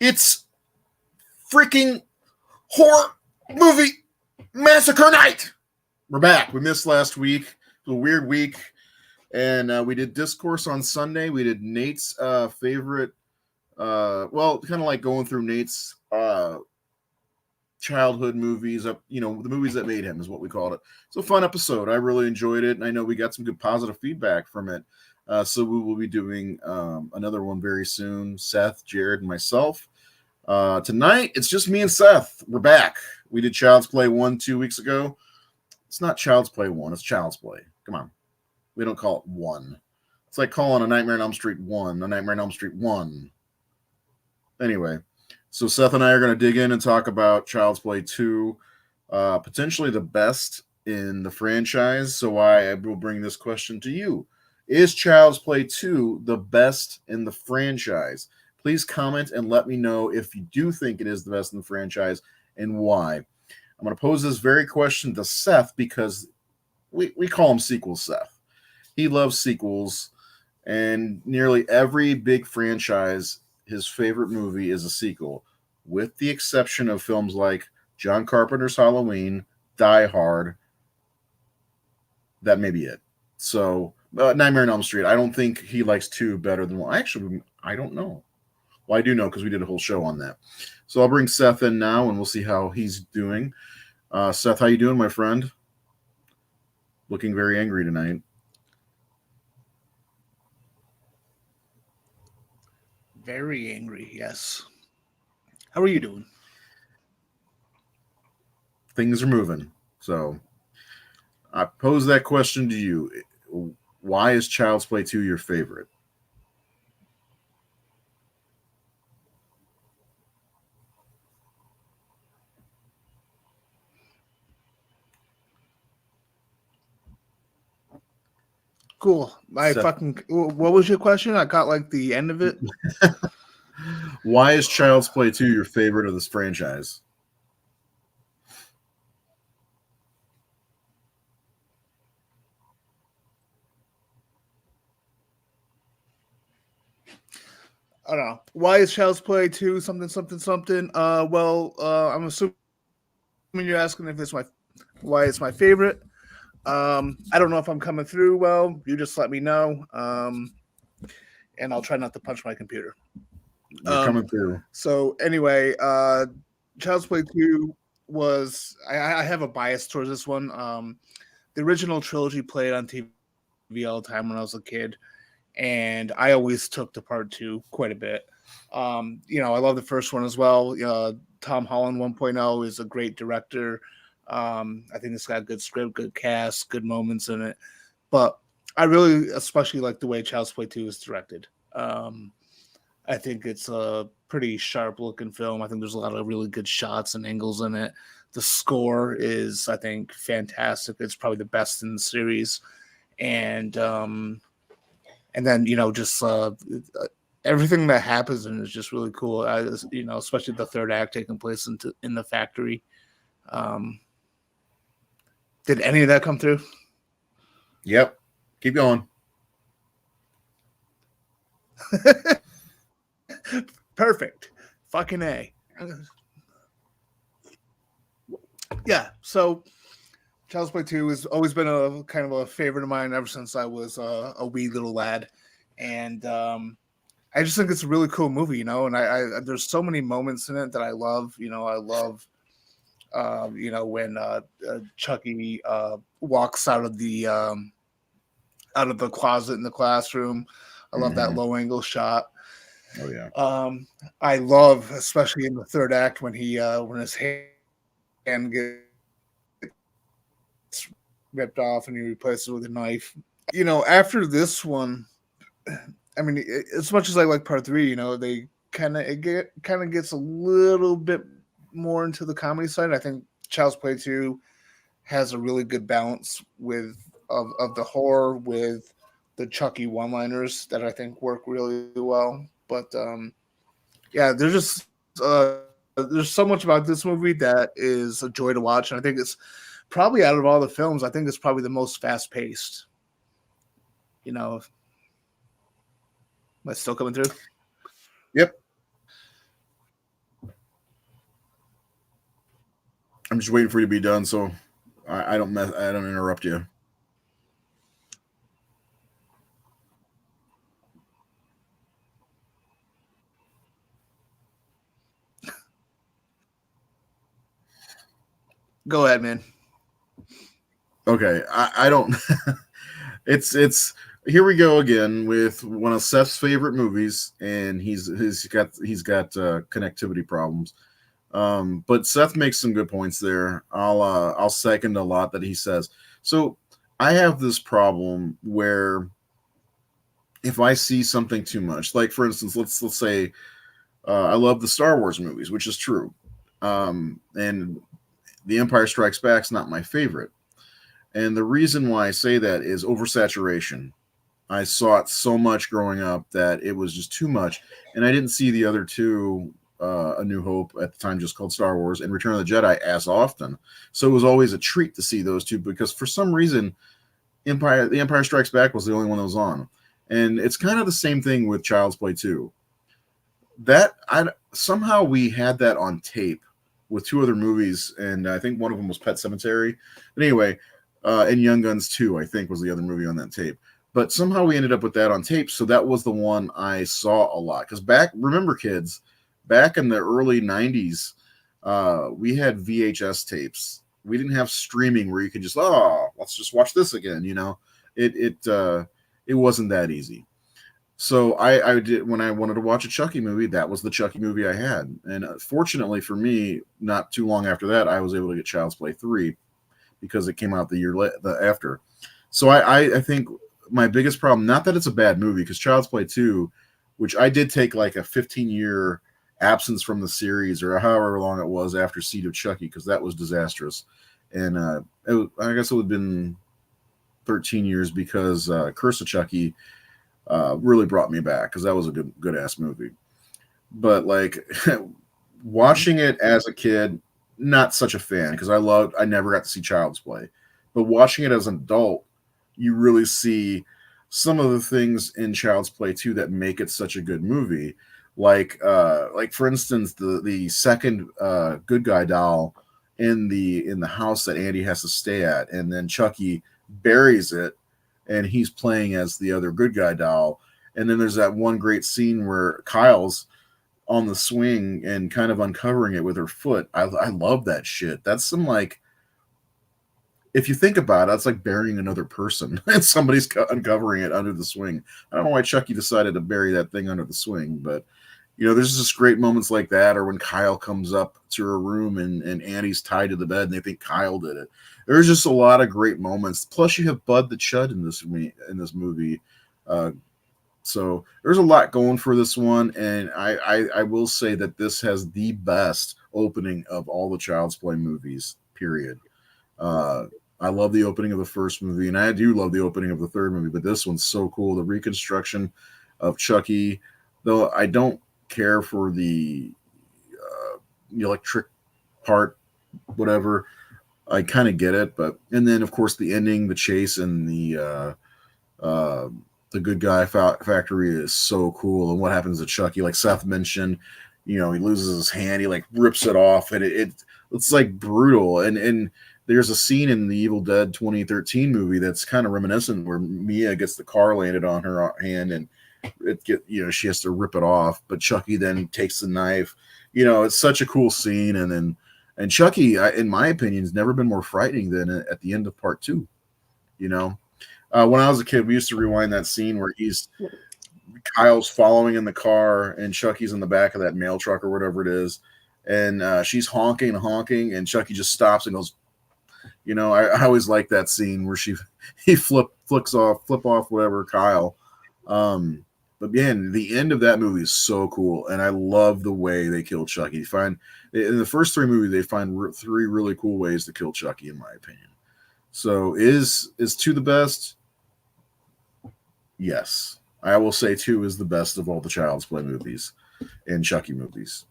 It's freaking horror movie massacre night. We're back. We missed last week. It was a weird week. And we did Discourse on Sunday. We did Nate's favorite, kind of like going through Nate's childhood movies, the movies that made him is what we called it. It's a fun episode. I really enjoyed it, and I know we got some good positive feedback from it. So we will be doing another one very soon. Seth, Jared, and myself. Tonight, it's just me and Seth. We're back. We did Child's Play 1 2 weeks ago. It's not Child's Play 1. It's Child's Play. Come on. We don't call it 1. It's like calling A Nightmare on Elm Street 1, A Nightmare on Elm Street 1. Anyway, so Seth and I are going to dig in and talk about Child's Play 2, potentially the best in the franchise. So I will bring this question to you. Is Child's Play 2 the best in the franchise? Please comment and let me know if you do think it is the best in the franchise and why. I'm going to pose this very question to Seth because we call him Sequel Seth. He loves sequels, and nearly every big franchise, his favorite movie is a sequel, with the exception of films like John Carpenter's Halloween, Die Hard. That may be it. So, Nightmare on Elm Street, I don't think he likes 2 better than 1. Actually, I don't know. Well, I do know because we did a whole show on that. So I'll bring Seth in now, and we'll see how he's doing. Seth, how you doing, my friend? Looking very angry tonight. Very angry, yes. How are you doing? Things are moving. So I pose that question to you. Why is Child's Play 2 your favorite? Cool. What was your question? I got like the end of it. Why is Child's Play 2 your favorite of this franchise? I don't know. Why is Child's Play 2 something? I'm assuming you're asking if why it's my favorite. I don't know if I'm coming through well. You just let me know. And I'll try not to punch my computer. You're coming through. So anyway, Child's Play 2 was I have a bias towards this one. The original trilogy played on TV all the time when I was a kid, and I always took to part 2 quite a bit. I love the first one as well. Tom Holland 1.0 is a great director. I think it's got a good script, good cast, good moments in it. But I really especially like the way Child's Play 2 is directed. I think it's a pretty sharp looking film. I think there's a lot of really good shots and angles in it. The score is, I think, fantastic. It's probably the best in the series. And then, just everything that happens in it is just really cool. Especially the third act taking place in the factory. Did any of that come through? Yep. Keep going. Perfect. Fucking A. Yeah, so Child's Play 2 has always been a kind of a favorite of mine ever since I was a wee little lad. And I just think it's a really cool movie, and I there's so many moments in it that I love. I love when Chucky walks out of the closet in the classroom. I love that low angle shot. Oh yeah. I love, especially in the third act, when his hand gets ripped off and he replaces it with a knife. After this one, I mean, as much as I like part 3, they kind of gets a little bit more into the comedy side. I think Child's Play 2 has a really good balance of the horror with the Chucky one-liners that I think work really well. But there's so much about this movie that is a joy to watch, and I think it's probably, out of all the films, I think it's probably the most fast-paced. Am I still coming through? Yep. I'm just waiting for you to be done, so I don't I don't interrupt you. Go ahead, man. Okay, I don't. It's here we go again with one of Seth's favorite movies, and he's got connectivity problems. But Seth makes some good points there. I'll second a lot that he says. So I have this problem where if I see something too much, like for instance, let's say I love the Star Wars movies, which is true, and The Empire Strikes Back's not my favorite. And the reason why I say that is oversaturation. I saw it so much growing up that it was just too much, and I didn't see the other two, A New Hope at the time, just called Star Wars, and Return of the Jedi as often. So it was always a treat to see those two because for some reason, The Empire Strikes Back was the only one that was on, and it's kind of the same thing with Child's Play 2. That I somehow we had that on tape with two other movies, and I think one of them was Pet Cemetery. But anyway, and Young Guns 2, I think, was the other movie on that tape. But somehow we ended up with that on tape, so that was the one I saw a lot. Because remember, kids, back in the early '90s, we had VHS tapes. We didn't have streaming where you could just let's just watch this again. It wasn't that easy. So I did when I wanted to watch a Chucky movie. That was the Chucky movie I had, and fortunately for me, not too long after that, I was able to get Child's Play 3 because it came out the after. So I think my biggest problem, not that it's a bad movie, because Child's Play 2, which I did take like a 15-year absence from the series or however long it was after Seed of Chucky, because that was disastrous. And I guess it would have been 13 years because Curse of Chucky really brought me back because that was a good ass movie. But like watching it as a kid, not such a fan because I never got to see Child's Play. But watching it as an adult, you really see some of the things in Child's Play 2 that make it such a good movie. Like for instance, the second good guy doll in the house that Andy has to stay at, and then Chucky buries it, and he's playing as the other good guy doll. And then there's that one great scene where Kyle's on the swing and kind of uncovering it with her foot. I love that shit. That's some like, if you think about it, it's like burying another person and somebody's uncovering it under the swing. I don't know why Chucky decided to bury that thing under the swing, but there's just great moments like that, or when Kyle comes up to her room and Andy's tied to the bed and they think Kyle did it. There's just a lot of great moments. Plus, you have Bud the Chud in this movie. So there's a lot going for this one, and I will say that this has the best opening of all the Child's Play movies, period. I love the opening of the first movie, and I do love the opening of the third movie, but this one's so cool. The reconstruction of Chucky, though I don't care for the electric part, whatever. I kind of get it, and then of course the ending, the chase, and the good guy factory is so cool. And what happens to Chucky, like Seth mentioned, he loses his hand, he like rips it off, and it's like brutal. And there's a scene in the Evil Dead 2013 movie that's kind of reminiscent where Mia gets the car landed on her hand and she has to rip it off, but Chucky then takes the knife. It's such a cool scene. And Chucky, in my opinion, has never been more frightening than at the end of part 2. When I was a kid, we used to rewind that scene where Kyle's following in the car and Chucky's in the back of that mail truck or whatever it is, and she's honking, and Chucky just stops and goes. I always like that scene where he flip off whatever Kyle. But man, the end of that movie is so cool, and I love the way they kill Chucky. In the first 3 movies, they find 3 really cool ways to kill Chucky, in my opinion. So is 2 the best? Yes, I will say 2 is the best of all the Child's Play movies and Chucky movies.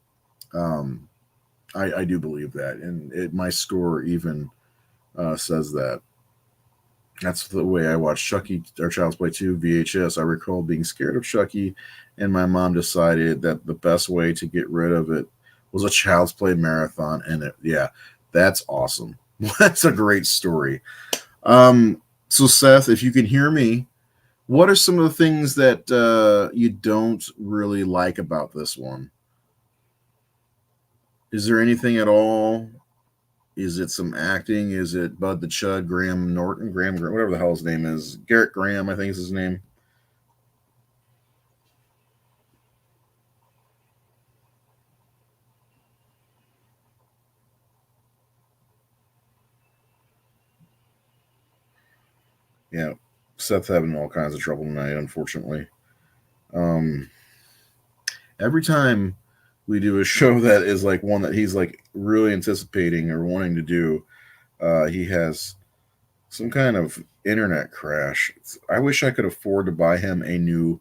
I do believe that, and my score even says that. That's the way I watched Chucky or Child's Play 2 VHS. I recall being scared of Chucky, and my mom decided that the best way to get rid of it was a Child's Play marathon. And That's awesome. That's a great story. So Seth, if you can hear me, what are some of the things that you don't really like about this one? Is there anything at all? Is it some acting? Is it Bud the Chud, Graham Norton, whatever the hell his name is? Garrett Graham, I think is his name. Yeah, Seth's having all kinds of trouble tonight, unfortunately. Um, every time we do a show that is like one that he's like really anticipating or wanting to do, he has some kind of internet crash. I wish I could afford to buy him a new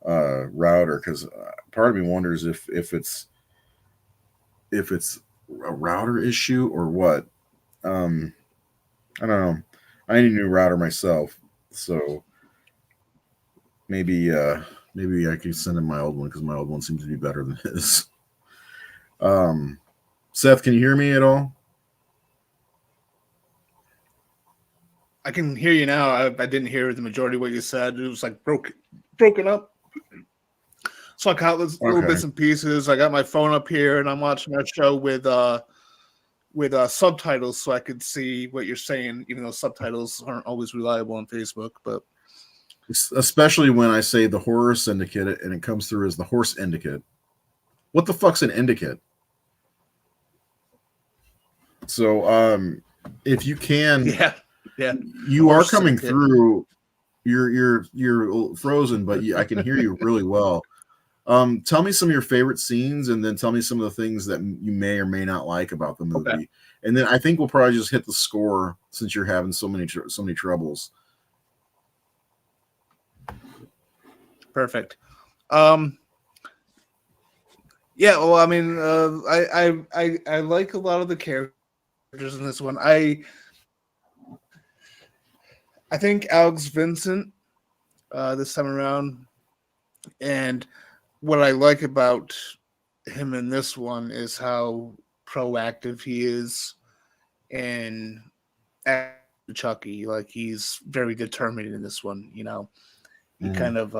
router because part of me wonders if it's a router issue or what. Um, I don't know. I need a new router myself, so maybe I can send him my old one because my old one seems to be better than his. Um, Seth, can you hear me at all? I can hear you now. I didn't hear the majority of what you said. It was like broken up. So I caught little Okay. bits and pieces. I got my phone up here and I'm watching our show with subtitles so I could see what you're saying, even though subtitles aren't always reliable on Facebook. But Especially when I say the horror syndicate and it comes through as the horse indicate. What the fuck's an indicate? So if you can, yeah, you are coming through. You're frozen, but I can hear you really well. Tell me some of your favorite scenes, and then tell me some of the things that you may or may not like about the movie. Okay. And then I think we'll probably just hit the score since you're having so many troubles. Perfect. Yeah, well, I mean, I like a lot of the characters in this one. I think Alex Vincent this time around, and what I like about him in this one is how proactive he is and Chucky. Like he's very determined in this one. He kind of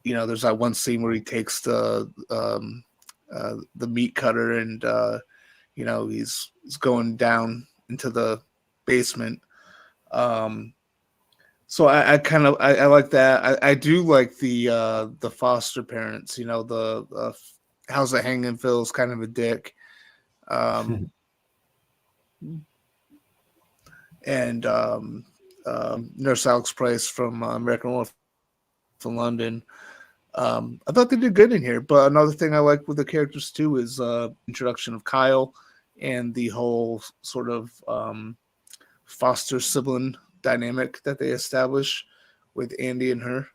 there's that one scene where he takes the meat cutter and he's going down into the basement. So I kind of I like that. I do like the foster parents. The how's it hanging? Phil's kind of a dick. And Nurse Alex Price from American Wolf from London. I thought they did good in here. But another thing I like with the characters too is introduction of Kyle and the whole sort of foster sibling dynamic that they establish with Andy and her.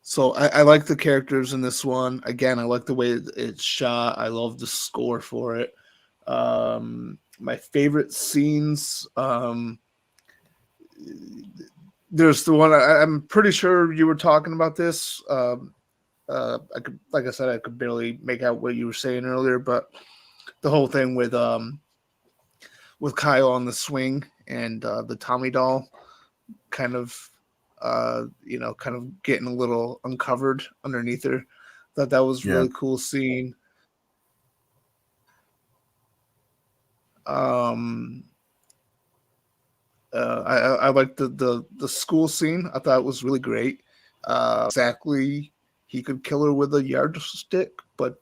So I like the characters in this one. Again, I like the way it's shot. I love the score for it. My favorite scenes. There's the one I'm pretty sure you were talking about this. I could, like I said, I could barely make out what you were saying earlier, but the whole thing with Kyle on the swing and the Tommy doll kind of kind of getting a little uncovered underneath her. Thought that was really cool scene. I liked the school scene. I thought it was really great. Exactly, he could kill her with a yardstick, but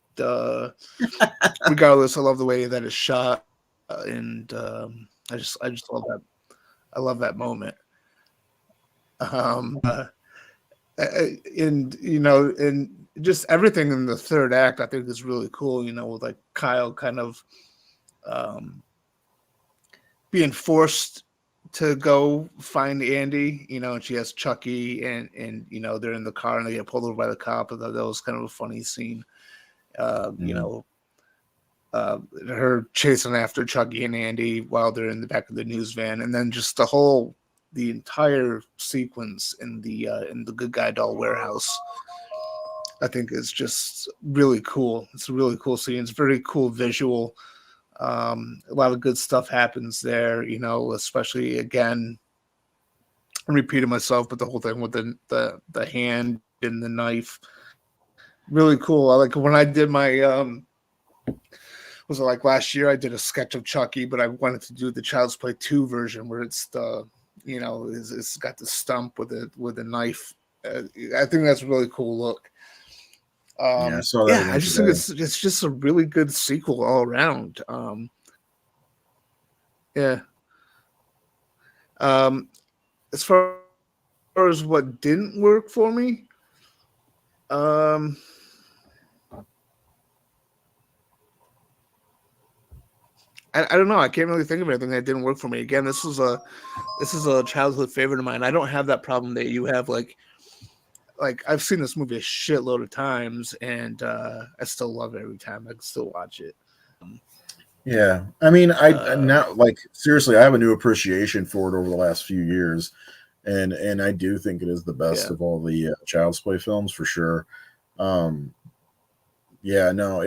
regardless, I love the way that it's shot, and I just love that. I love that moment. And and just everything in the third act, I think is really cool. With like Kyle kind of being forced to go find Andy, and she has Chucky and they're in the car and they get pulled over by the cop. I thought that was kind of a funny scene. Her chasing after Chucky and Andy while they're in the back of the news van, and then just the entire sequence in the Good Guy doll warehouse. I think is just really cool. It's a really cool scene. It's very cool visual. A lot of good stuff happens there, especially again, I'm repeating myself, but the whole thing with the hand and the knife, really cool. I like when I did my was it like last year? I did a sketch of Chucky, but I wanted to do the Child's Play 2 version where it's it's got the stump with a knife. I think that's a really cool look. Yeah, I saw that Yeah, again I just think today. it's just a really good sequel all around. Yeah. Um, as far as what didn't work for me, um, I don't know. I can't really think of anything that didn't work for me. Again, this is a childhood favorite of mine. I don't have that problem that you have. Like I've seen this movie a shitload of times, and I still love it every time. I can still watch it. Yeah, I mean, I Uh, now like seriously, I have a new appreciation for it over the last few years, and I do think it is the best yeah. of all the Child's Play films for sure. Um, yeah, no,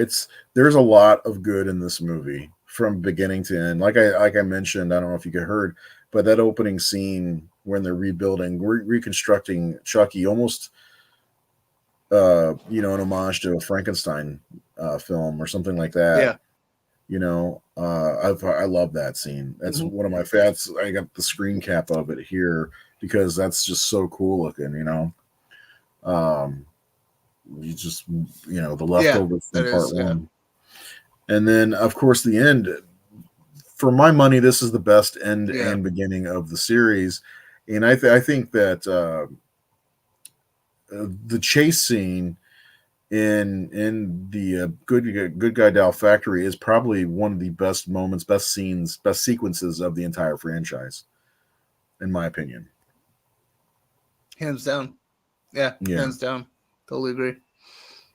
there's a lot of good in this movie from beginning to end. Like I mentioned, I don't know if you could heard, but that opening scene when they're rebuilding, reconstructing Chucky, almost an homage to a Frankenstein film or something like that. Yeah. I love that scene. That's Mhm. one of my favorites. I got the screen cap of it here because that's just so cool looking. Um, you just the Yeah, leftovers from that part is. Yeah. one, and then of course the end. For my money, this is the best end Yeah. and beginning of the series, and I think that the chase scene in the good guy doll factory is probably one of the best moments, best scenes, best sequences of the entire franchise, in my opinion. Hands down. Yeah, Yeah, hands down. Totally agree.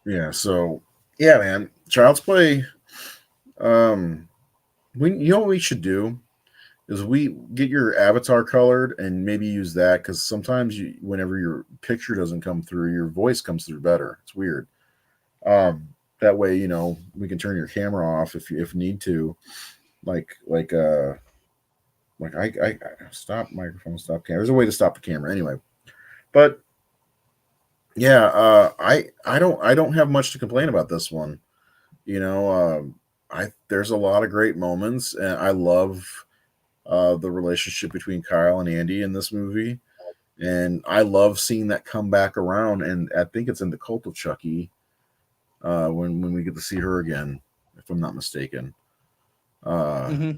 yeah. So yeah, man, Child's Play. Um, what we should do is we get your avatar colored and maybe use that because sometimes whenever your picture doesn't come through, your voice comes through better. It's weird. Um, that way, we can turn your camera off if need to, like I stop microphone, stop camera. There's a way to stop the camera anyway. But yeah, I don't have much to complain about this one. You know, I there's a lot of great moments, and I love the relationship between Kyle and Andy in this movie, and I love seeing that come back around. And I think it's in the Cult of Chucky when we get to see her again, if I'm not mistaken. Uh, Hmm.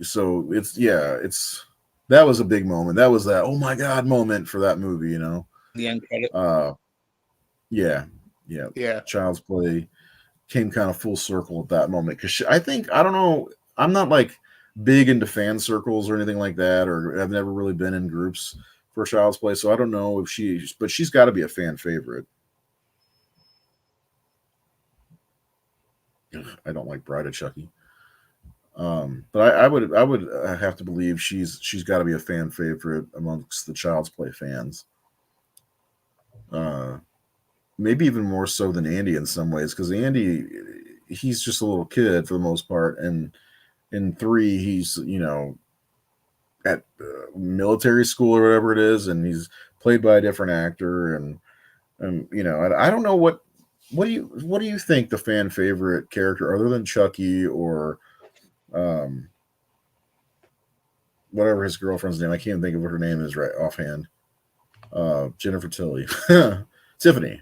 so it's that was a big moment. That was that oh my god moment for that movie. The end credit. Uh, yeah, yeah. Yeah. Child's Play came kind of full circle at that moment because I think I don't know. I'm not like big into fan circles or anything like that, or I've never really been in groups for Child's Play, so I don't know if but she's got to be a fan favorite. Ugh, I don't like Bride of Chucky. But I would have to believe she's got to be a fan favorite amongst the Child's Play fans. Uh, Maybe even more so than Andy in some ways, because Andy, he's just a little kid for the most part, and in three he's at military school or whatever it is, and he's played by a different actor, and I don't know what do you think the fan favorite character other than Chucky or um whatever his girlfriend's name, I can't think of what her name is right offhand. Jennifer Tilly, Tiffany.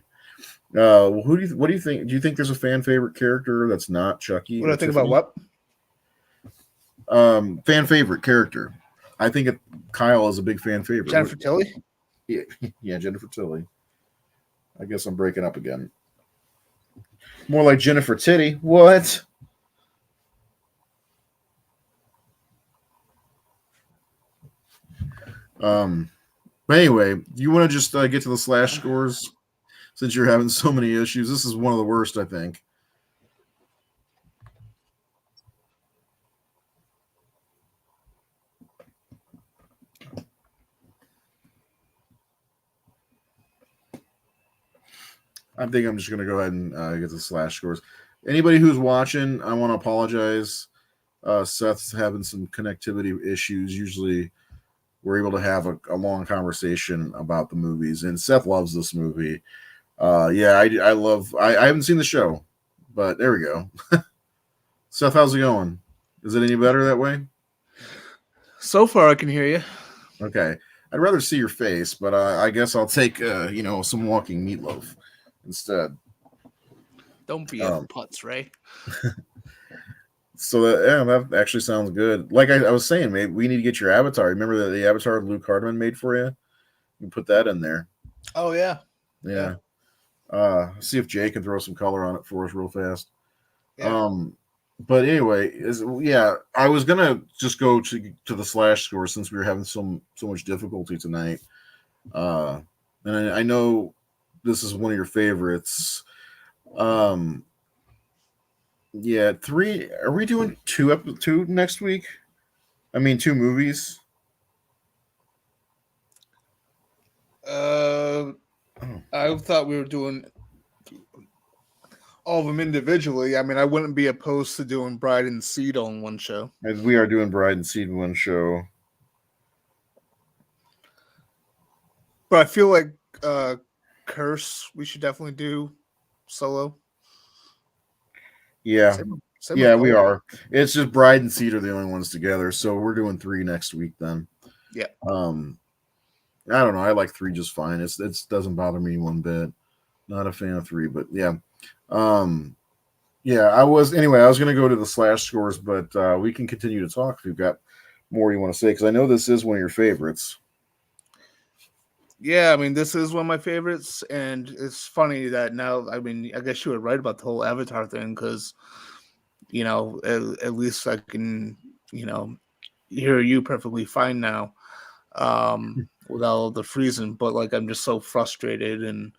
What do you think? Do you think there's a fan favorite character that's not Chucky What do or I think about Tiffany? what? Fan favorite character. I think Kyle is a big fan favorite. Jennifer Tilly? Yeah, yeah, Jennifer Tilly. I guess I'm breaking up again. More like Jennifer Titty. What? Um. But anyway, you want to just get to the slash scores since you're having so many issues. This is one of the worst, I think. I think I'm just going to go ahead and get the slash scores. Anybody who's watching, I want to apologize. Seth's having some connectivity issues. Usually, we're able to have a long conversation about the movies, and Seth loves this movie. Yeah, I love. I haven't seen the show, but there we go. Seth, how's it going? Is it any better that way? So far, I can hear you. Okay, I'd rather see your face, but I guess I'll take some walking meatloaf instead. Don't be a putz, Ray. So that actually sounds good. Like I was saying, maybe we need to get your avatar. Remember the avatar Luke Hardman made for you? You can put that in there. Oh yeah. Yeah. See if Jay can throw some color on it for us real fast. Yeah. But anyway, I was gonna just go to the slash score since we were having so much difficulty tonight. And I know this is one of your favorites. Yeah, 3. Are we doing two next week? I mean, 2 movies. I thought we were doing all of them individually. I mean, I wouldn't be opposed to doing Bride and Seed on one show. As we are doing Bride and Seed in one show. But I feel like Curse we should definitely do solo. Yeah. Yeah, we are. It's just Bride and Seed are the only ones together, so we're doing 3 next week then. Yeah. I don't know. I like 3 just fine. It doesn't bother me one bit. Not a fan of 3, but yeah. Yeah, I was going to go to the slash scores, but we can continue to talk if you've got more you want to say, because I know this is one of your favorites. Yeah, I mean, this is one of my favorites, and it's funny that now, I mean, I guess you were right about the whole Avatar thing, because, at least I can, hear you perfectly fine now, without all the freezing, but, like, I'm just so frustrated, and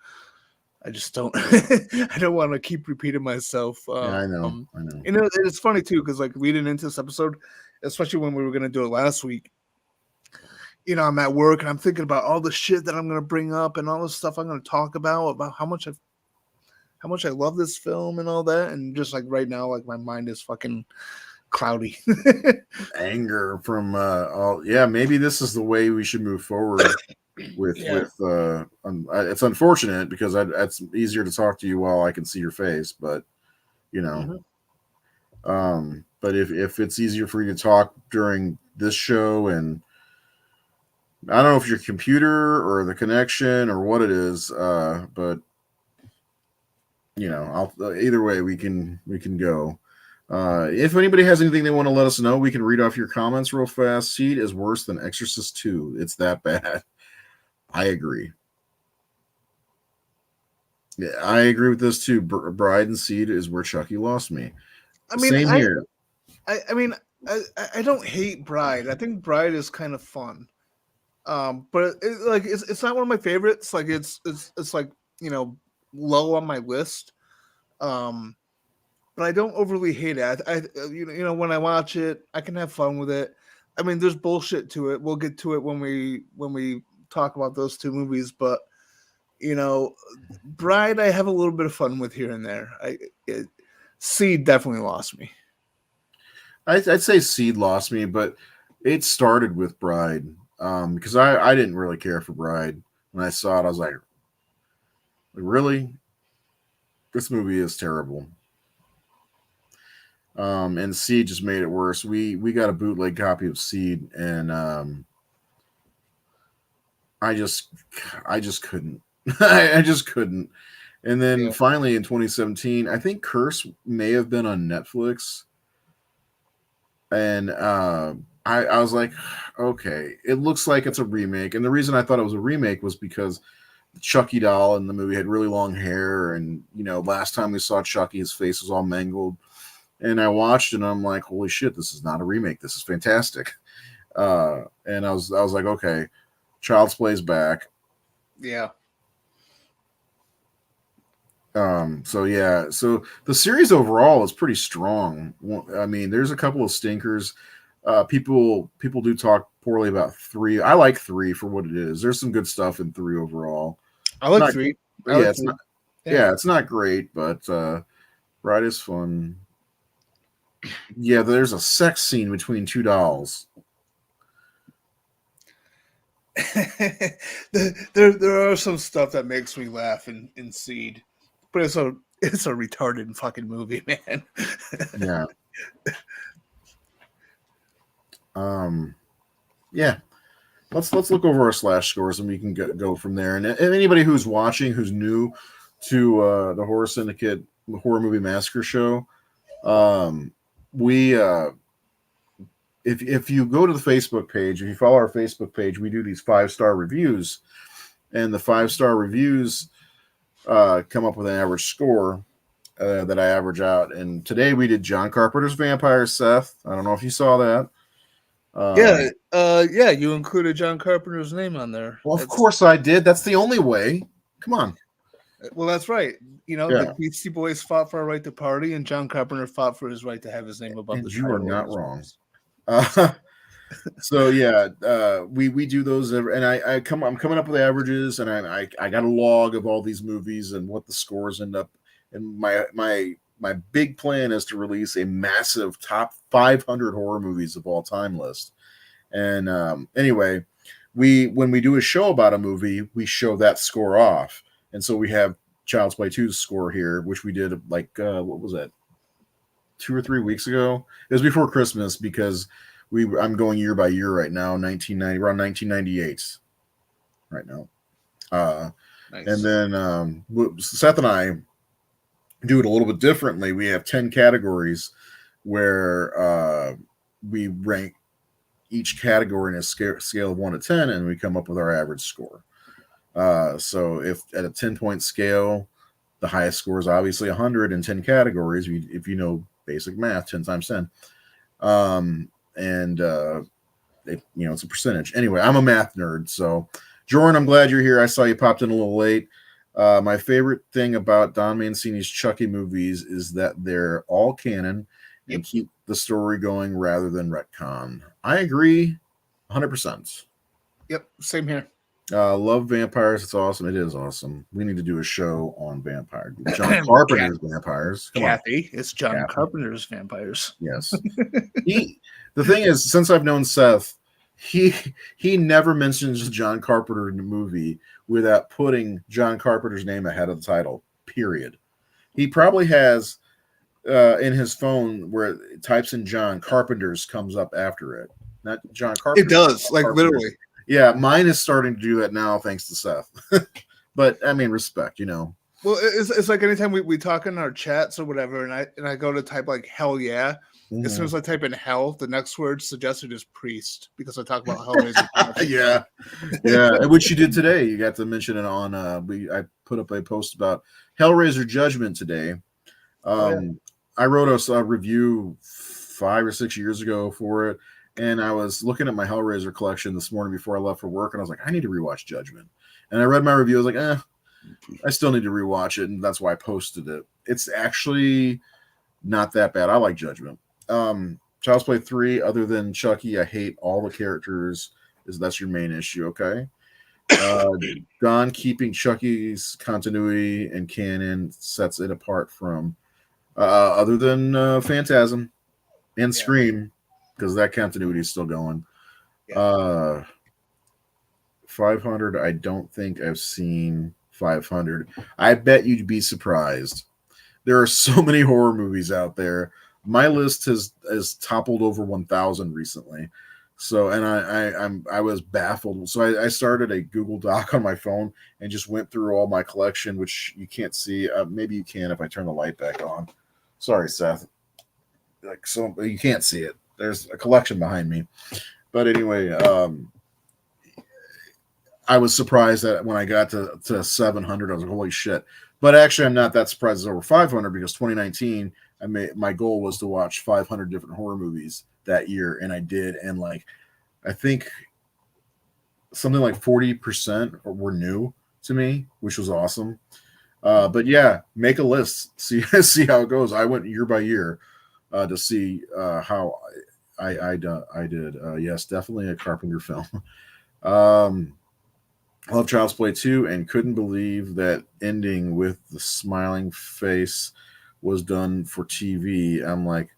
I just don't, I don't want to keep repeating myself. Yeah, I know. It's funny, too, because, like, leading into this episode, especially when we were going to do it last week, I'm at work and I'm thinking about all the shit that I'm going to bring up and all the stuff I'm going to talk about how much I love this film and all that. And just like right now, like my mind is fucking cloudy. Anger from maybe this is the way we should move forward with it's unfortunate because it's easier to talk to you while I can see your face, but but if it's easier for you to talk during this show, and I don't know if your computer or the connection or what it is, but either way we can go. If anybody has anything they want to let us know, we can read off your comments real fast. Seed is worse than Exorcist 2. It's that bad. I agree. Yeah, I agree with this too. Bride and Seed is where Chucky lost me. I mean, same here. I mean, I don't hate Bride. I think Bride is kind of fun. But it's not one of my favorites. Like it's like low on my list. But I don't overly hate it. I when I watch it, I can have fun with it. I mean, there's bullshit to it. We'll get to it when we talk about those 2 movies. But Bride, I have a little bit of fun with here and there. Seed definitely lost me. I'd say Seed lost me, but it started with Bride. Because I didn't really care for Bride. When I saw it, I was like, really? This movie is terrible. And Seed just made it worse. We got a bootleg copy of Seed, and I just couldn't. I just couldn't. And then finally in 2017, I think Curse may have been on Netflix. And I was like, okay, it looks like it's a remake. And the reason I thought it was a remake was because the Chucky doll in the movie had really long hair. And, last time we saw Chucky, his face was all mangled. And I watched it and I'm like, holy shit, this is not a remake. This is fantastic. And I was like, okay, Child's Play's back. Yeah. So the series overall is pretty strong. I mean, there's a couple of stinkers. People do talk poorly about 3. I like 3 for what it is. There's some good stuff in 3 overall. I like 3. Yeah, it's not great, but Ride is fun. Yeah, there's a sex scene between two dolls. There are some stuff that makes me laugh in Seed, but it's a retarded fucking movie, man. Yeah. Yeah. Let's look over our slash scores and we can go from there. And anybody who's watching, who's new to the Horror Syndicate Horror Movie Massacre show, we if you go to the Facebook page, if you follow our Facebook page, we do these 5-star reviews, and the 5-star reviews come up with an average score that I average out. And today we did John Carpenter's Vampire, Seth. I don't know if you saw that. Yeah, you included John Carpenter's name on there. Well, of course I did. That's the only way. Come on. Well, that's right. You know, Yeah. the Beastie Boys fought for a right to party, and John Carpenter fought for his right to have his name above the You are title. not wrong. So yeah, we do those, and I'm coming up with averages, and I got a log of all these movies and what the scores end up. And my big plan is to release a massive top 500 horror movies of all time list. And anyway, when we do a show about a movie, we show that score off. And so we have Child's Play 2's score here, which we did like what was that, 2 or 3 weeks ago? It was before Christmas because I'm going year by year right now. 1990, around 1998, right now. Nice. And then Seth and I do it a little bit differently. We have 10 categories where we rank each category in a scale of 1 to 10, and we come up with our average score. So if at a 10-point scale, the highest score is obviously 100 in 10 categories. If you know basic math, 10 times 10. It's a percentage. Anyway, I'm a math nerd. So, Jordan, I'm glad you're here. I saw you popped in a little late. My favorite thing about Don Mancini's Chucky movies is that they're all canon and keep the story going rather than retcon. I agree 100%. Yep, same here. Love vampires. It's awesome. It is awesome. We need to do a show on vampires. John Carpenter's vampires. Come Kathy, on. It's John Carpenter's vampires. Yes. The thing is, since I've known Seth, he never mentions John Carpenter in the movie without putting John Carpenter's name ahead of the title, period. He probably has in his phone where it types in John Carpenter's comes up after it. Not John Carpenter. It does, like literally. Yeah, mine is starting to do that now thanks to Seth. But I mean, respect, you know. Well, it's like anytime we talk in our chats or whatever, and I go to type like hell yeah. Mm-hmm. As soon as I type in hell, the next word suggested is priest because I talk about Hellraiser. yeah, which you did today. You got to mention it on. I put up a post about Hellraiser Judgment today. I wrote a review 5 or 6 years ago for it, and I was looking at my Hellraiser collection this morning before I left for work, and I was like, I need to rewatch Judgment. And I read my review. I was like, I still need to rewatch it, and that's why I posted it. It's actually not that bad. I like Judgment. Child's Play 3, other than Chucky, I hate all the characters. That's your main issue, okay? Don keeping Chucky's continuity and canon sets it apart from other than Phantasm and Scream, because that continuity is still going. 500, I don't think I've seen 500. I bet you'd be surprised. There are so many horror movies out there. My list has toppled over 1,000 recently. So, and I was baffled. So I started a Google Doc on my phone and just went through all my collection, which you can't see. Maybe you can if I turn the light back on. Sorry, Seth. So you can't see it. There's a collection behind me. But anyway, I was surprised that when I got to 700, I was like, holy shit. But actually, I'm not that surprised it's over 500 because 2019, my goal was to watch 500 different horror movies that year, and I did. And I think something like 40% were new to me, which was awesome. But yeah, make a list, see how it goes. I went year by year to see how I did. Yes, definitely a Carpenter film. I love Child's Play 2 and couldn't believe that ending with the smiling face was done for TV. I'm like,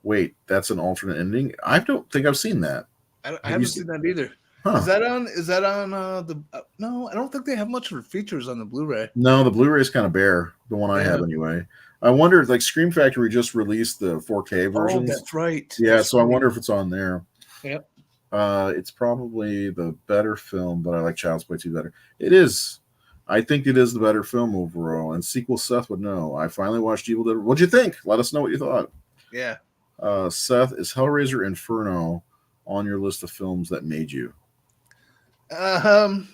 wait, that's an alternate ending? I don't think I've seen that. I Have you haven't seen? seen that either. Huh. Is that on the no, I don't think they have much of features on the Blu-ray. No, the Blu-ray is kind of bare. The one I Yeah. have anyway. I wonder, like Scream Factory just released the 4K Oh, versions. that's right. Yeah, That's so I right. wonder if it's on there. Yep. It's probably the better film, but I like Child's Play 2 better. It is. I think it is the better film overall. And sequel Seth would know. I finally watched Evil Dead. What'd you think? Let us know what you thought. Yeah. Seth, is Hellraiser Inferno on your list of films that made you? I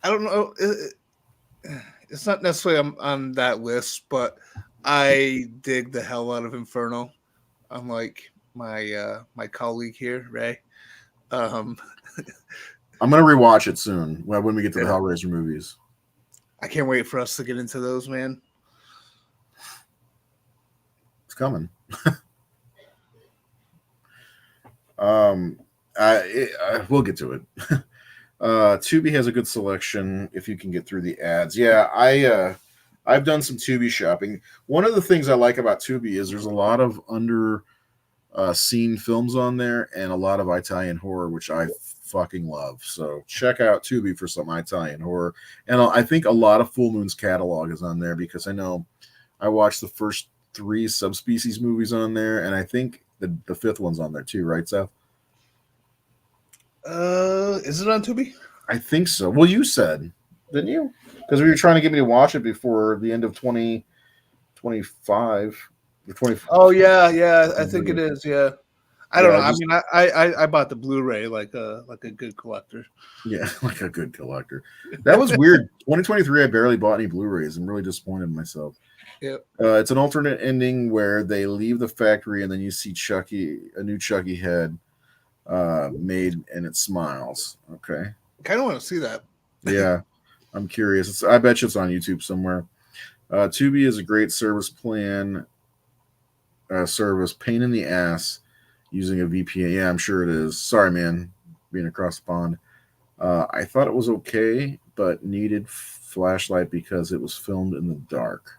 don't know. It's not necessarily on that list, but I dig the hell out of Inferno. Unlike my colleague here, Ray. Um, I'm gonna rewatch it soon when we get to the Yeah. Hellraiser movies. I can't wait for us to get into those, man. It's coming. We'll get to it. Tubi has a good selection if you can get through the ads. Yeah, I've done some Tubi shopping. One of the things I like about Tubi is there's a lot of under seen films on there and a lot of Italian horror, which I fucking love. So check out Tubi for some Italian horror. And I think a lot of Full Moon's catalog is on there because I know I watched the first 3 Subspecies movies on there, and I think the 5th one's on there too, right, Seth? Is it on Tubi? I think so. Well, you said, didn't you? Because we were trying to get me to watch it before the end of 2025. Oh yeah, I think it is. Yeah, I don't know. I mean, I bought the Blu-ray like a good collector. Yeah, like a good collector. That was weird. 2023, I barely bought any Blu-rays. I'm really disappointed in myself. Yep. It's an alternate ending where they leave the factory and then you see a new Chucky head made, and it smiles. Okay. Kind of want to see that. Yeah, I'm curious. I bet you it's on YouTube somewhere. Tubi is a great service plan. Service pain in the ass using a VPN. Yeah, I'm sure it is. Sorry, man, being across the pond. I thought it was okay, but needed flashlight because it was filmed in the dark.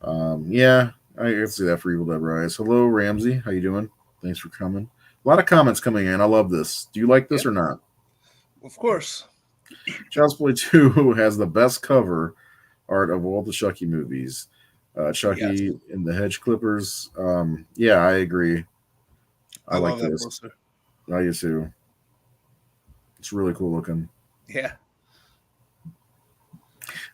Yeah, I can see that for Evil Dead Rise. Hello, Ramsey. How you doing? Thanks for coming. A lot of comments coming in. I love this. Do you like this or not? Of course. Child's Play 2 has the best cover art of all the Chucky movies. Chucky in the Hedge Clippers. Yeah, I agree. I like love that this. poster. I do too. It's really cool looking. Yeah.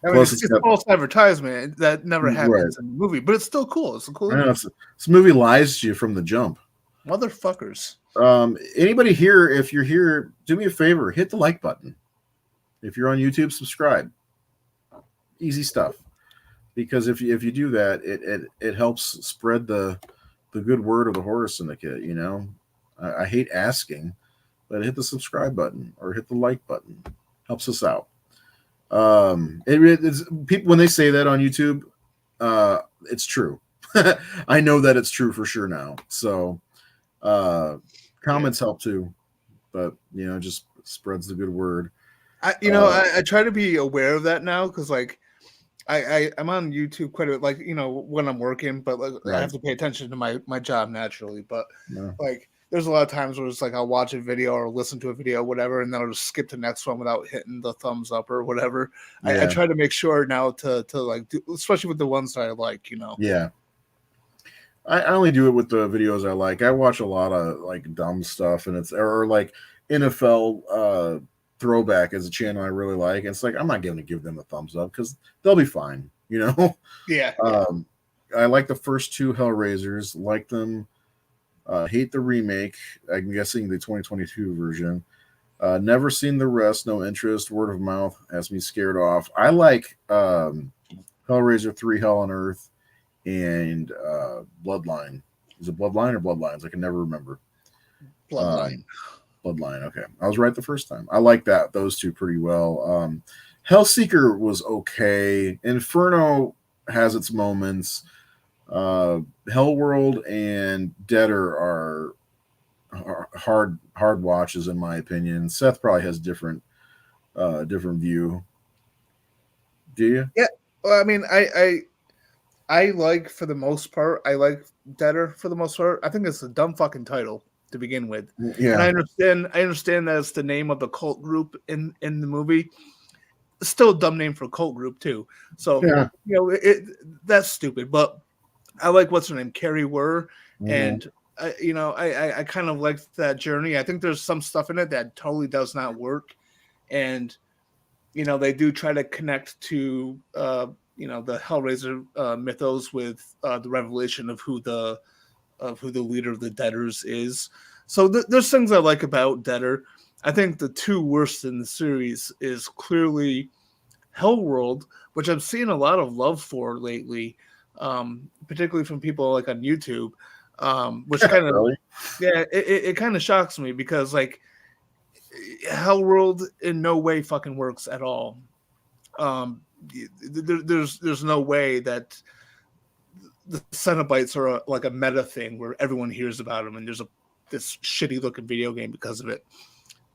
I mean, it's false advertisement that never happens in the movie, but it's still cool. It's a cool movie. This movie lies to you from the jump. Motherfuckers. Anybody here, if you're here, do me a favor, hit the like button. If you're on YouTube, subscribe. Easy stuff. Because if you do that, it helps spread the good word of the Horror Syndicate. You know, I hate asking, but hit the subscribe button or hit the like button. Helps us out. It's people when they say that on YouTube, it's true. I know that it's true for sure now. So comments help too, but just spreads the good word. I try to be aware of that now because like I'm on YouTube quite a bit, like when I'm working, but like I have to pay attention to my job naturally. But like there's a lot of times where it's like I'll watch a video or listen to a video, whatever, and then I'll just skip to the next one without hitting the thumbs up or whatever. I try to make sure now to like do, especially with the ones that I like, Yeah. I only do it with the videos I like. I watch a lot of like dumb stuff, and it's or like NFL Throwback is a channel I really like. It's like I'm not going to give them a thumbs up because they'll be fine, Yeah. I like the first 2 Hellraisers. Like them. Hate the remake. I'm guessing the 2022 version. Never seen the rest. No interest. Word of mouth has me scared off. I like Hellraiser 3, Hell on Earth, and Bloodline. Is it Bloodline or Bloodlines? I can never remember. Bloodline. Bloodline. Okay, I was right the first time. I like those 2 pretty well. Hellseeker was okay. Inferno has its moments. Hellworld and Deader are hard watches in my opinion. Seth probably has different view. Do you? Yeah. Well, I mean, I like, for the most part, I like Deader for the most part. I think it's a dumb fucking title to begin with, and Yeah. I understand that it's the name of the cult group in the movie. It's still a dumb name for a cult group too. So Yeah. that's stupid. But I like, what's her name, Carrie Wurr, Mhm. and I kind of liked that journey. I think there's some stuff in it that totally does not work, and they do try to connect to the Hellraiser mythos with the revelation of who the leader of the Deaders is. So there's things I like about Deader. I think the two worst in the series is clearly Hellworld, which I'm seeing a lot of love for lately, particularly from people like on YouTube, which kind of, Really? yeah, it kind of shocks me because like Hellworld in no way fucking works at all. There's no way that the Cenobites are like a meta thing where everyone hears about them, and there's this shitty looking video game because of it.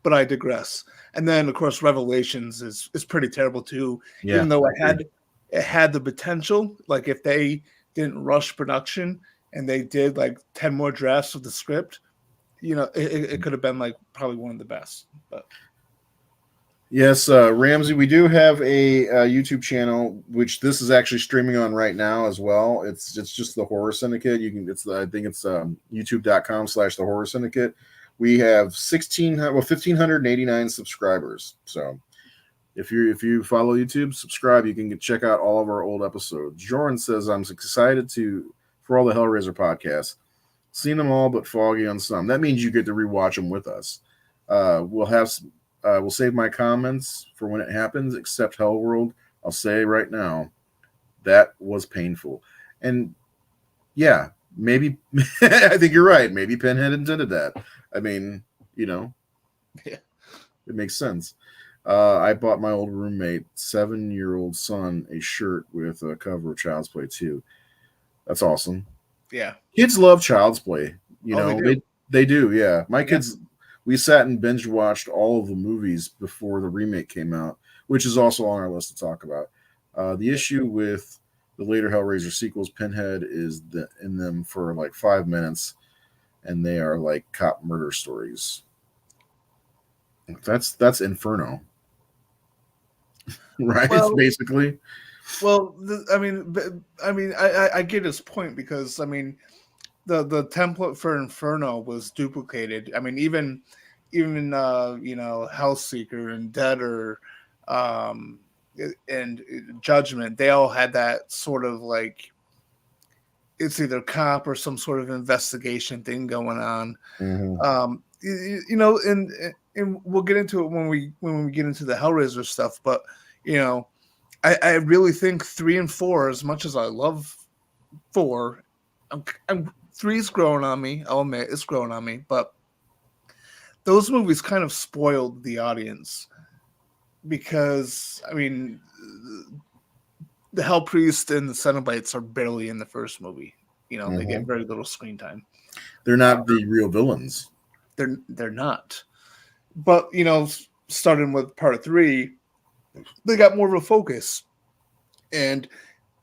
But I digress. And then of course Revelations is pretty terrible too, Yeah. even though I agree. it had the potential. Like if they didn't rush production and they did like 10 more drafts of the script, it could have been like probably one of the best. But Yes, Ramsey, we do have a YouTube channel, which this is actually streaming on right now as well. It's just the Horror Syndicate. You can I think it's youtube.com/the Horror Syndicate. We have 1,589 subscribers. So if you follow YouTube, subscribe. You can check out all of our old episodes. Joran says I'm excited for all the Hellraiser podcasts. Seen them all, but foggy on some. That means you get to rewatch them with us. We'll save my comments for when it happens, except Hellworld. I'll say right now, that was painful. And yeah, maybe I think you're right. Maybe Pinhead intended that. I mean, yeah. it makes sense. I bought my old roommate, 7-year-old son, a shirt with a cover of Child's Play 2. That's awesome. Yeah. Kids love Child's Play. Oh, they do. They do. Yeah, my Yeah. kids. We sat and binge watched all of the movies before the remake came out, which is also on our list to talk about. The issue with the later Hellraiser sequels, Pinhead is in them for like 5 minutes, and they are like cop murder stories. That's Inferno, right? Well, Basically. well, I get his point because I mean, the template for Inferno was duplicated. I mean, even Hellseeker and Deader, um, and Judgment, they all had that sort of like, it's either cop or some sort of investigation thing going on. Mm-hmm. And we'll get into it when we get into the Hellraiser stuff. But I really think 3 and 4, as much as I love 4, I'm 3's growing on me. I'll admit it's growing on me, but those movies kind of spoiled the audience because I mean, the Hell Priest and the Cenobites are barely in the first movie. They get very little screen time. They're not the real villains. They're not. But starting with part 3, they got more of a focus, and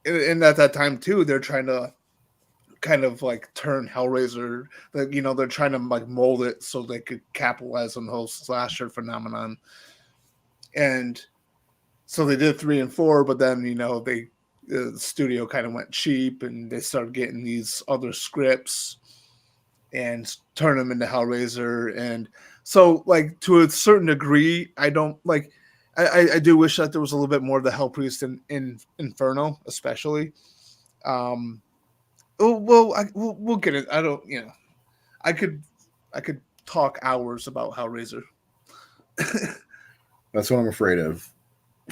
at that time too, they're trying to kind of like turn Hellraiser, like they're trying to like mold it so they could capitalize on the whole slasher phenomenon. And so they did 3 and 4, but then the studio kind of went cheap and they started getting these other scripts and turn them into Hellraiser. And so like to a certain degree, I don't like, I do wish that there was a little bit more of the Hell Priest in Inferno, especially. We'll get it. I don't, I could talk hours about Hellraiser. That's what I'm afraid of.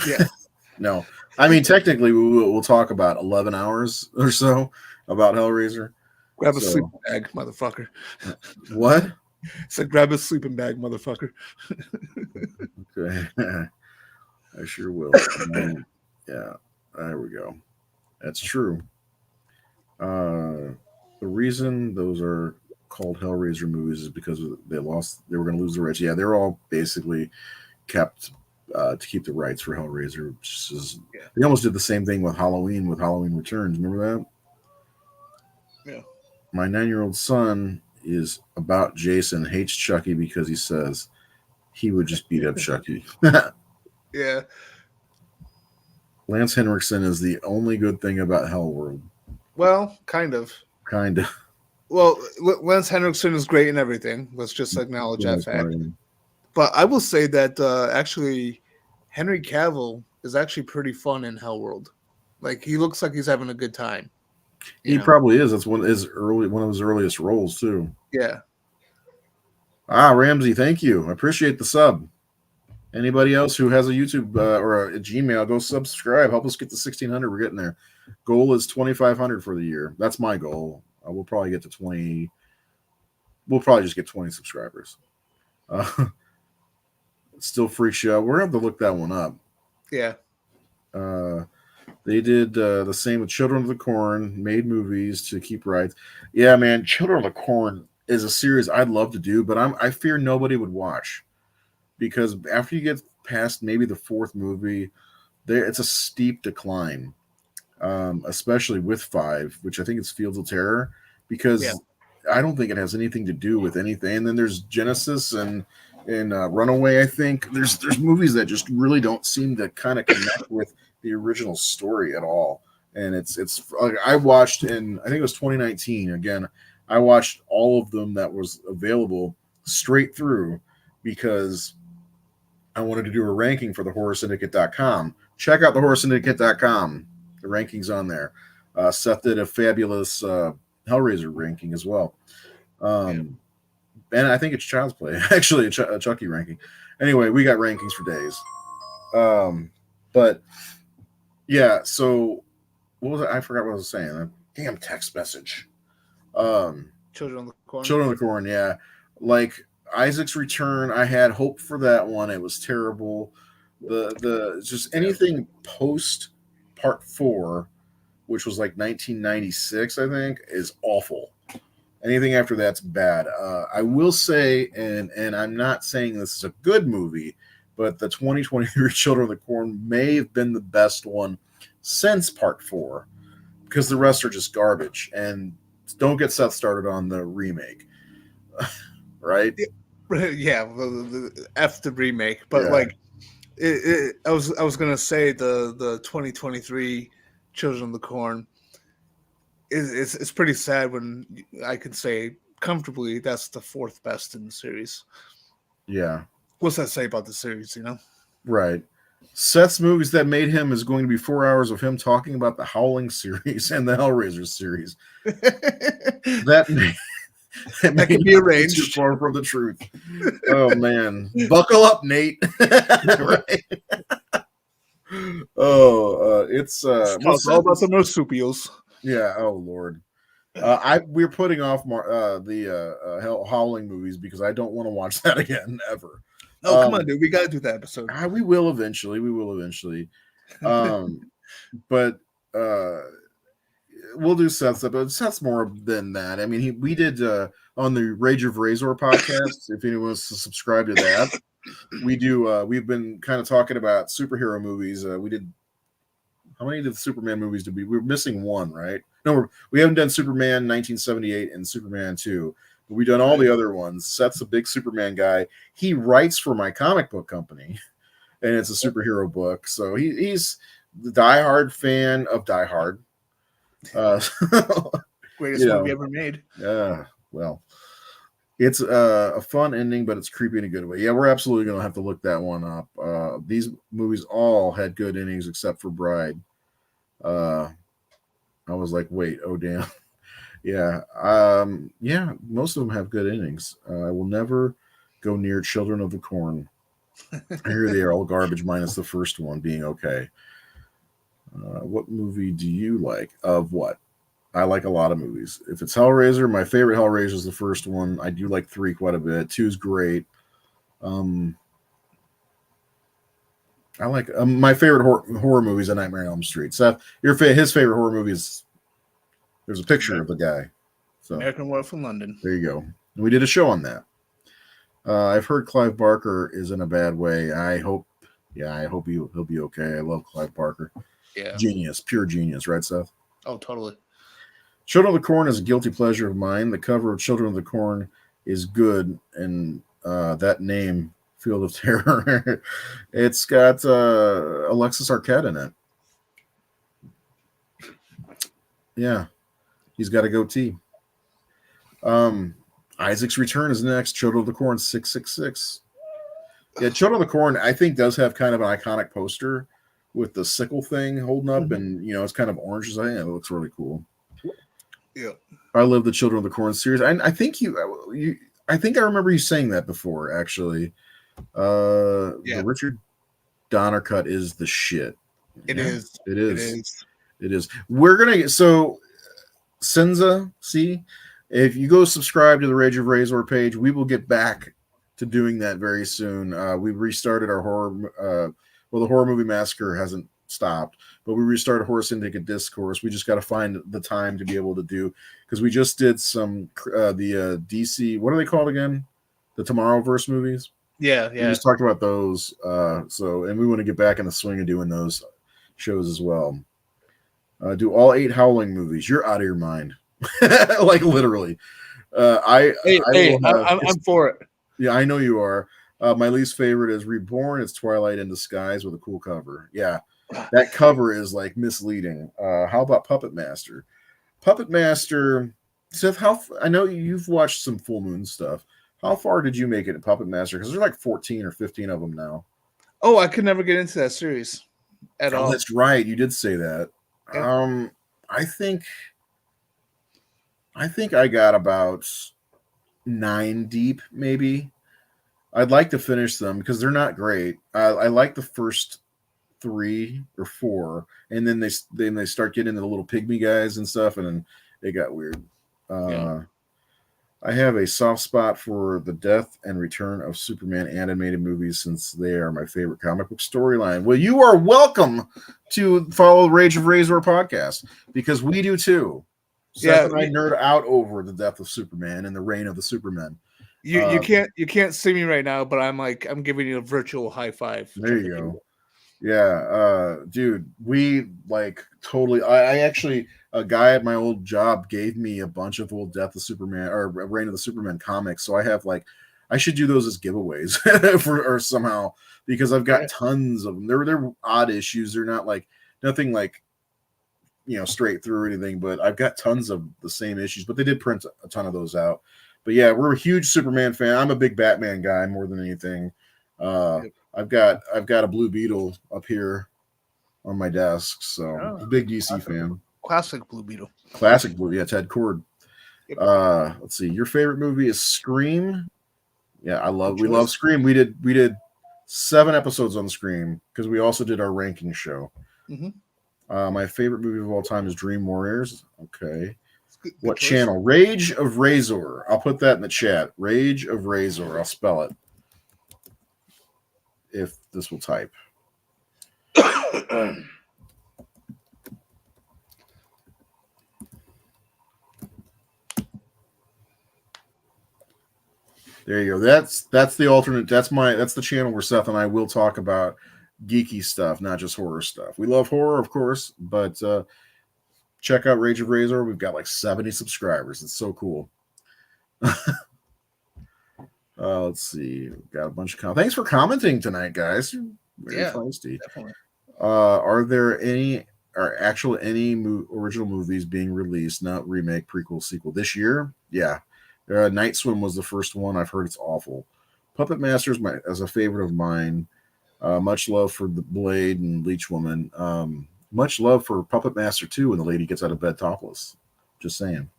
Yeah. No, I mean technically we'll talk about 11 hours or so about Hellraiser. Grab a sleeping bag, motherfucker. What? Said grab a sleeping bag, motherfucker. Okay. I sure will. Yeah, there we go. That's true. The reason those are called Hellraiser movies is because they were going to lose the rights. Yeah, they're all basically kept to keep the rights for Hellraiser. They almost did the same thing with Halloween Returns. Remember that? Yeah. My 9-year-old son is about Jason, hates Chucky because he says he would just beat up Chucky. Yeah. Lance Henriksen is the only good thing about Hellworld. Well, kind of. Kind of. Well, Lance Henriksen is great in everything. Let's just acknowledge that fact. But I will say that actually, Henry Cavill is actually pretty fun in Hellworld. Like he looks like he's having a good time. He probably is. That's one of his earliest roles too. Yeah. Ramsey, thank you. I appreciate the sub. Anybody else who has a YouTube or a Gmail, go subscribe. Help us get to 1,600. We're getting there. Goal is 2,500 for the year. That's my goal. We'll probably get to 20. We'll probably just get 20 subscribers. Still free show. We're going to have to look that one up. Yeah. They did the same with Children of the Corn, made movies to keep rights. Yeah, man, Children of the Corn is a series I'd love to do, but I fear nobody would watch. Because after you get past maybe the fourth movie, it's a steep decline, especially with 5, which I think it's Fields of Terror, because I don't think it has anything to do with anything. And then there's Genesis and Runaway. I think there's movies that just really don't seem to kind of connect with the original story at all. And it's I watched I think it was 2019. Again, I watched all of them that was available straight through because I wanted to do a ranking for the HorrorSyndicate.com. Check out the HorrorSyndicate.com. The ranking's on there. Seth did a fabulous Hellraiser ranking as well. And I think it's Child's Play. Actually, a Chucky ranking. Anyway, we got rankings for days. But, yeah, so what was it? I forgot what I was saying. A damn text message. Children of the Corn. Children of the Corn, yeah. Like, Isaac's Return, I had hope for that one. It was terrible. The just anything post part 4, which was like 1996, I think, is awful. Anything after that's bad. I will say, and I'm not saying this is a good movie, but the 2023 Children of the Corn may have been the best one since part 4, because the rest are just garbage. And don't get Seth started on the remake. Right? Yeah, the F the remake, but like I was gonna say the 2023 Children of the Corn it's pretty sad when I can say comfortably that's the 4th best in the series. Yeah. What's that say about the series, Right. Seth's movies that made him is going to be 4 hours of him talking about the Howling series and the Hellraiser series. That can be arranged. Too far from the truth. Oh man, buckle up, Nate. Right? It's all about the marsupials. Yeah. Oh Lord. We're putting off the Howling movies because I don't want to watch that again ever. Oh come on, dude, we gotta do that episode. We will eventually. But we'll do Seth's, but Seth's more than that. I mean, we did on the Rage of Razor podcast. If anyone wants to subscribe to that, we do. We've been kind of talking about superhero movies. We did. How many did the Superman movies did we? We're missing one, right? No, we haven't done Superman 1978 and Superman 2. But we've done all the other ones. Seth's a big Superman guy. He writes for my comic book company, and it's a superhero book. So he's the diehard fan of Die Hard. Greatest movie ever made. Well, it's a fun ending, but it's creepy in a good way. Yeah, we're absolutely gonna have to look that one up. These movies all had good endings except for Bride. I was like, wait, oh damn. Yeah, most of them have good endings. I will never go near Children of the Corn. I hear they are all garbage minus the first one being okay. What movie do you like? Of what? I like a lot of movies. If it's Hellraiser, my favorite Hellraiser is the first one. I do like 3 quite a bit. 2 is great. I like my favorite horror movies. A Nightmare on Elm Street. Seth, his favorite horror movie is. There's a picture of the guy. So American Werewolf in London. there you go. We did a show on that. I've heard Clive Barker is in a bad way. I hope he'll be okay. I love Clive Barker. Yeah. Genius, pure genius, right, Seth? Oh, totally. Children of the Corn is a guilty pleasure of mine. The cover of Children of the Corn is good, and that name, Field of Terror, it's got Alexis Arquette in it. Yeah, he's got a goatee. Isaac's Return is next. Children of the Corn 666. Yeah, Children of the Corn, I think, does have kind of an iconic poster with the sickle thing holding up, and it's kind of orange. I think it looks really cool. Yeah, I love the Children of the Corn series. I think I think I remember you saying that before. Actually, the Richard Donner cut is the shit. It is. It is. We're gonna get Senza. See, if you go subscribe to the Rage of Razor page, we will get back to doing that very soon. We restarted our horror. The horror movie Massacre hasn't stopped, but we restarted Horror Syndicate Discourse. We just got to find the time to be able to do, because we just did some the DC. What are they called again? The Tomorrowverse movies. Yeah. We just talked about those. And we want to get back in the swing of doing those shows as well. Do all 8 Howling movies. You're out of your mind. Like literally. I'm for it. Yeah, I know you are. My least favorite is Reborn. It's Twilight in Disguise with a cool cover. Yeah, that cover is like misleading. How about Puppet Master? Puppet Master, Seth, I know you've watched some Full Moon stuff. How far did you make it at Puppet Master? Because there's like 14 or 15 of them now. Oh, I could never get into that series at all. That's right. You did say that. Yeah. I think I got about 9 deep, maybe. I'd like to finish them because they're not great. I like the first 3 or 4, and then they start getting into the little pygmy guys and stuff, and then it got weird. I have a soft spot for the death and return of Superman animated movies, since they are my favorite comic book storyline. Well, you are welcome to follow the Rage of Razor podcast, because we do too. Seth and I nerd out over the death of Superman and the reign of the Supermen. You can't see me right now, but I'm giving you a virtual high five. There you go. Yeah, dude, we like totally. I actually, a guy at my old job gave me a bunch of old Death of Superman or Reign of the Superman comics, so I have I should do those as giveaways or somehow, because I've got tons of them. They're odd issues. They're not nothing straight through or anything, but I've got tons of the same issues. But they did print a ton of those out. But yeah, we're a huge Superman fan. I'm a big Batman guy more than anything. I've got a Blue Beetle up here on my desk, so I'm a big DC fan. Classic Blue Beetle. Classic Blue, yeah, Ted Cord. Yep. Let's see. Your favorite movie is Scream. Yeah, we love Scream. We did 7 episodes on Scream, because we also did our ranking show. Mm-hmm. My favorite movie of all time is Dream Warriors. Okay. What choice. Channel? Rage of Razor. I'll put that in the chat. Rage of Razor. I'll spell it, if this will type. There you go. That's the alternate. That's the channel where Seth and I will talk about geeky stuff, not just horror stuff. We love horror, of course, but check out Rage of Razor. We've got 70 subscribers. It's so cool. Let's see. We've got a bunch of comments. Thanks for commenting tonight, guys. Very feisty. Definitely. Are there any original movies being released, not remake, prequel, sequel this year? Yeah. Night Swim was the first one. I've heard it's awful. Puppet Master is a favorite of mine. Much love for the Blade and Leech Woman. Much love for Puppet Master 2 when the lady gets out of bed topless. Just saying.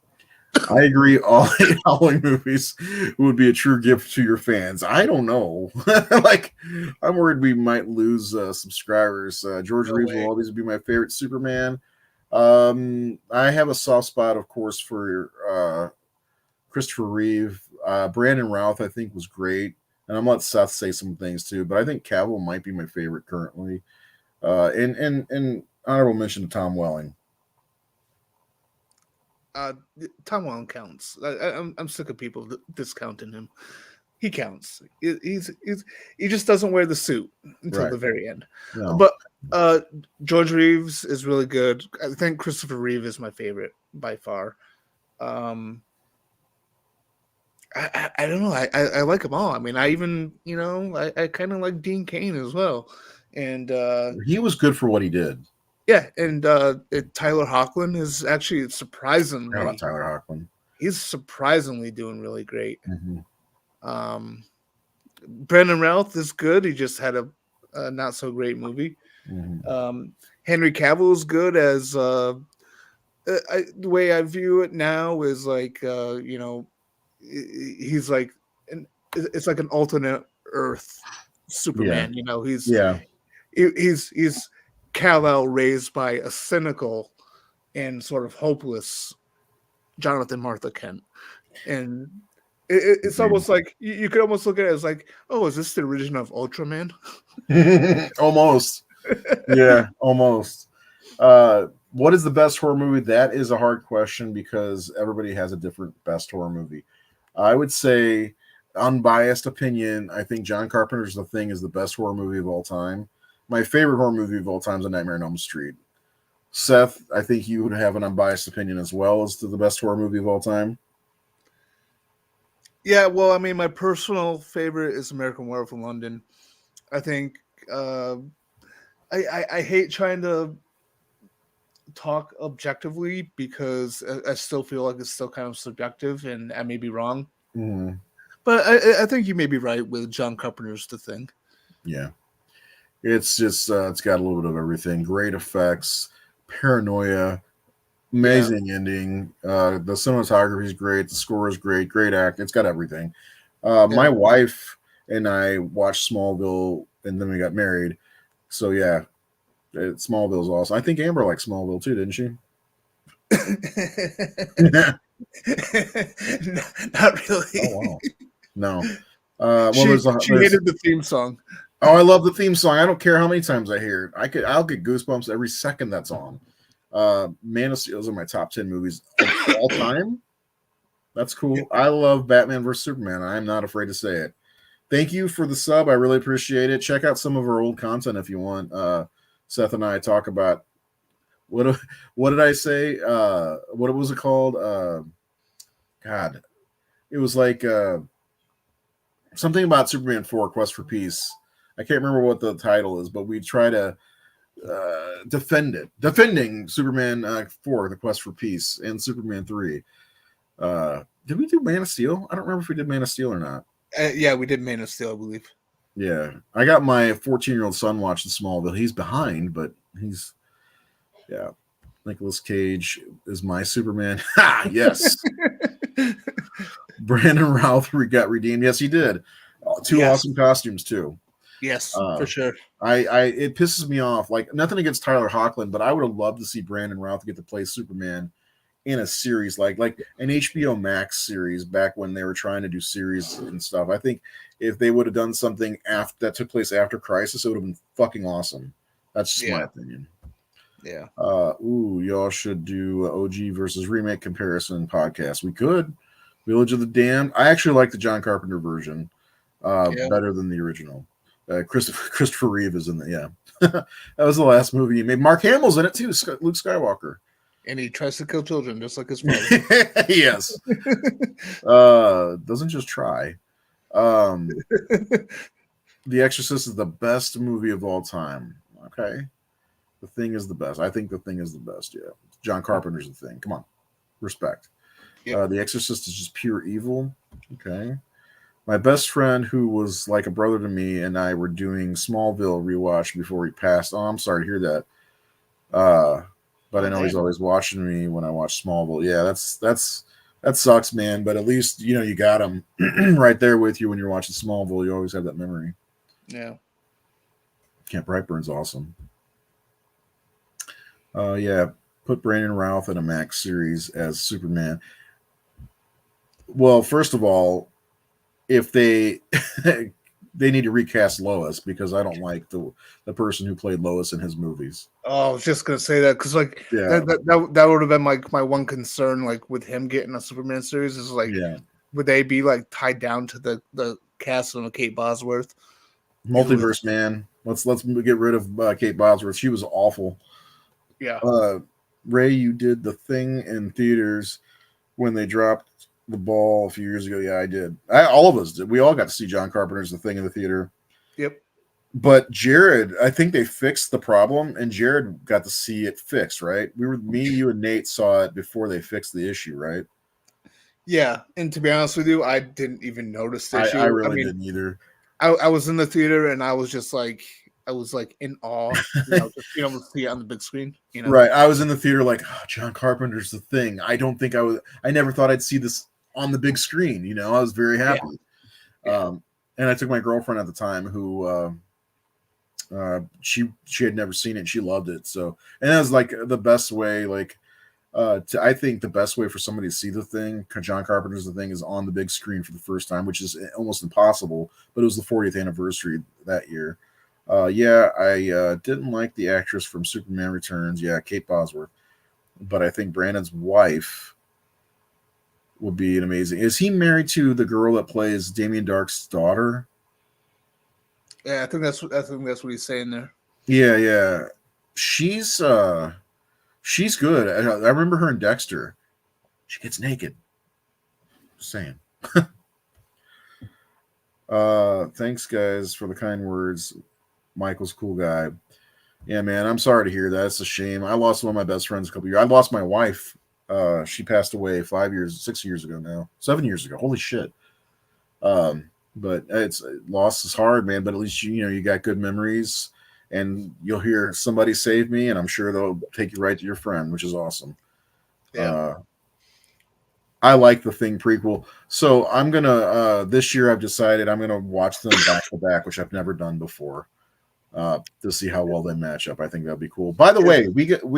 I agree. All 8 Howling movies would be a true gift to your fans. I don't know. I'm worried we might lose subscribers. George Reeves will always be my favorite Superman. I have a soft spot, of course, for Christopher Reeve. Brandon Routh, I think, was great. And I'm going to let Seth say some things too, but I think Cavill might be my favorite currently. And honorable mention to Tom Welling. Tom Holland counts. I'm sick of people discounting him. He counts. He just doesn't wear the suit until Right. the very end. No. But George Reeves is really good. I think Christopher Reeve is my favorite by far. I don't know. I like them all. I mean, I even I kind of like Dean Cain as well, and He was good for what he did. yeah, and Tyler Hoechlin is actually Forgot surprisingly about Tyler Hoechlin. he's surprisingly doing really great. Mm-hmm. Brandon Routh is good. He just had a not so great movie. Mm-hmm. Henry Cavill is good as the way I view it now is like he's like it's like an alternate Earth Superman. Yeah. He's Kal-El raised by a cynical and sort of hopeless Jonathan Martha Kent, and it's almost like you could almost look at it as like, oh, is this the origin of Ultraman? Almost. Yeah, almost. What is the best horror movie? That is a hard question because everybody has a different best horror movie. I would say, unbiased opinion, I think John Carpenter's The Thing is the best horror movie of all time. My favorite horror movie of all time is A Nightmare on Elm Street. Seth, I think you would have an unbiased opinion as well as to the best horror movie of all time. Yeah, well, I mean, my personal favorite is American Werewolf in London. I think I hate trying to talk objectively because I still feel like it's still kind of subjective, and I may be wrong. Mm, But I think you may be right with John Carpenter's The Thing. yeah. It's just, it's got a little bit of everything. Great effects, paranoia, amazing ending. The cinematography is great. The score is great. Great act. It's got everything. My wife and I watched Smallville, and then we got married. So yeah, Smallville's awesome. I think Amber liked Smallville too, didn't she? Not really. Oh wow. No. She hated the theme song. Oh, I love the theme song. I don't care how many times I hear it. I'll get goosebumps every second that's on. Man of Steel are my top 10 movies of all time. That's cool. I love Batman vs Superman. I'm not afraid to say it. Thank you for the sub. I really appreciate it. Check out some of our old content if you want. Seth and I talk about what did I say? What was it called? God, it was like something about Superman 4: Quest for Peace. I can't remember what the title is, but we try to defending Superman 4: The Quest for Peace, and Superman 3. Did we do Man of Steel? I don't remember if we did Man of Steel or not. Yeah, we did Man of Steel, I believe. Yeah, I got my 14-year-old son watching Smallville. He's behind, but he's Nicolas Cage is my Superman. Ha! Yes. Brandon Routh got redeemed. Yes, he did. Two awesome costumes too. Yes, for sure. It pisses me off. Like, nothing against Tyler Hoechlin, but I would have loved to see Brandon Routh get to play Superman in a series like an HBO Max series back when they were trying to do series and stuff. I think if they would have done something that took place after Crisis, it would have been fucking awesome. That's just my opinion. Yeah. Y'all should do OG versus remake comparison podcast. We could. Village of the Damned. I actually like the John Carpenter version better than the original. Christopher Reeve is in it. That was the last movie he made. Mark Hamill's in it too. Luke Skywalker. And he tries to kill children just like his father. Yes. Doesn't just try. The Exorcist is the best movie of all time. Okay. The Thing is the best. I think The Thing is the best. Yeah. John Carpenter's The Thing. Come on. Respect. Yep. The Exorcist is just pure evil. Okay. My best friend, who was like a brother to me, and I were doing Smallville rewatch before he passed. Oh, I'm sorry to hear that. But I know he's always watching me when I watch Smallville. Yeah, that sucks, man. But at least you got him right there with you when you're watching Smallville. You always have that memory. Yeah. Camp Brightburn's awesome. Put Brandon Routh in a Max series as Superman. Well, first of all, if they they need to recast Lois because I don't like the person who played Lois in his movies. Oh, I was just gonna say that because like Yeah, that would have been like my one concern, like with him getting a Superman series is like, yeah. would they be like tied down to the cast of Kate Bosworth? Who Multiverse is man. Let's get rid of Kate Bosworth. She was awful. yeah. Ray, you did the thing in theaters when they dropped the ball a few years ago. Yeah, I did. All of us did. We all got to see John Carpenter's The Thing in the theater. Yep. But Jared, I think they fixed the problem, and Jared got to see it fixed. Right? Me, you, and Nate saw it before they fixed the issue. Right? Yeah, and to be honest with you, I didn't even notice the I issue. I really mean, didn't either. I was in the theater and I was just like, I was like in awe, just being able to see it on the big screen. Right. I was in the theater like, oh, John Carpenter's The Thing. I don't think I never thought I'd see this on the big screen. I was very happy. Yeah. And I took my girlfriend at the time who she had never seen it and she loved it. So, and that was like the best way, like I think the best way for somebody to see The Thing, John Carpenter's The Thing, is on the big screen for the first time, which is almost impossible. But it was the 40th anniversary that year. Yeah, I didn't like the actress from Superman Returns. Yeah, Kate Bosworth. But I think Brandon's wife would be an amazing. Is he married to the girl that plays Damien Dark's daughter? Yeah, I think that's what he's saying there. Yeah. She's she's good. I remember her in Dexter. She gets naked. Just saying. Thanks guys for the kind words. Michael's a cool guy. Yeah, man, I'm sorry to hear that. It's a shame. I lost one of my best friends a couple years. I lost my wife. She passed away 6 years ago now. 7 years ago. Holy shit. But it's loss is hard, man. But at least you got good memories, and you'll hear somebody save me, and I'm sure they'll take you right to your friend, which is awesome. Yeah. I like the Thing prequel, so I'm gonna this year I've decided I'm gonna watch them back to back, which I've never done before. To see how well they match up. I think that'd be cool. By the way,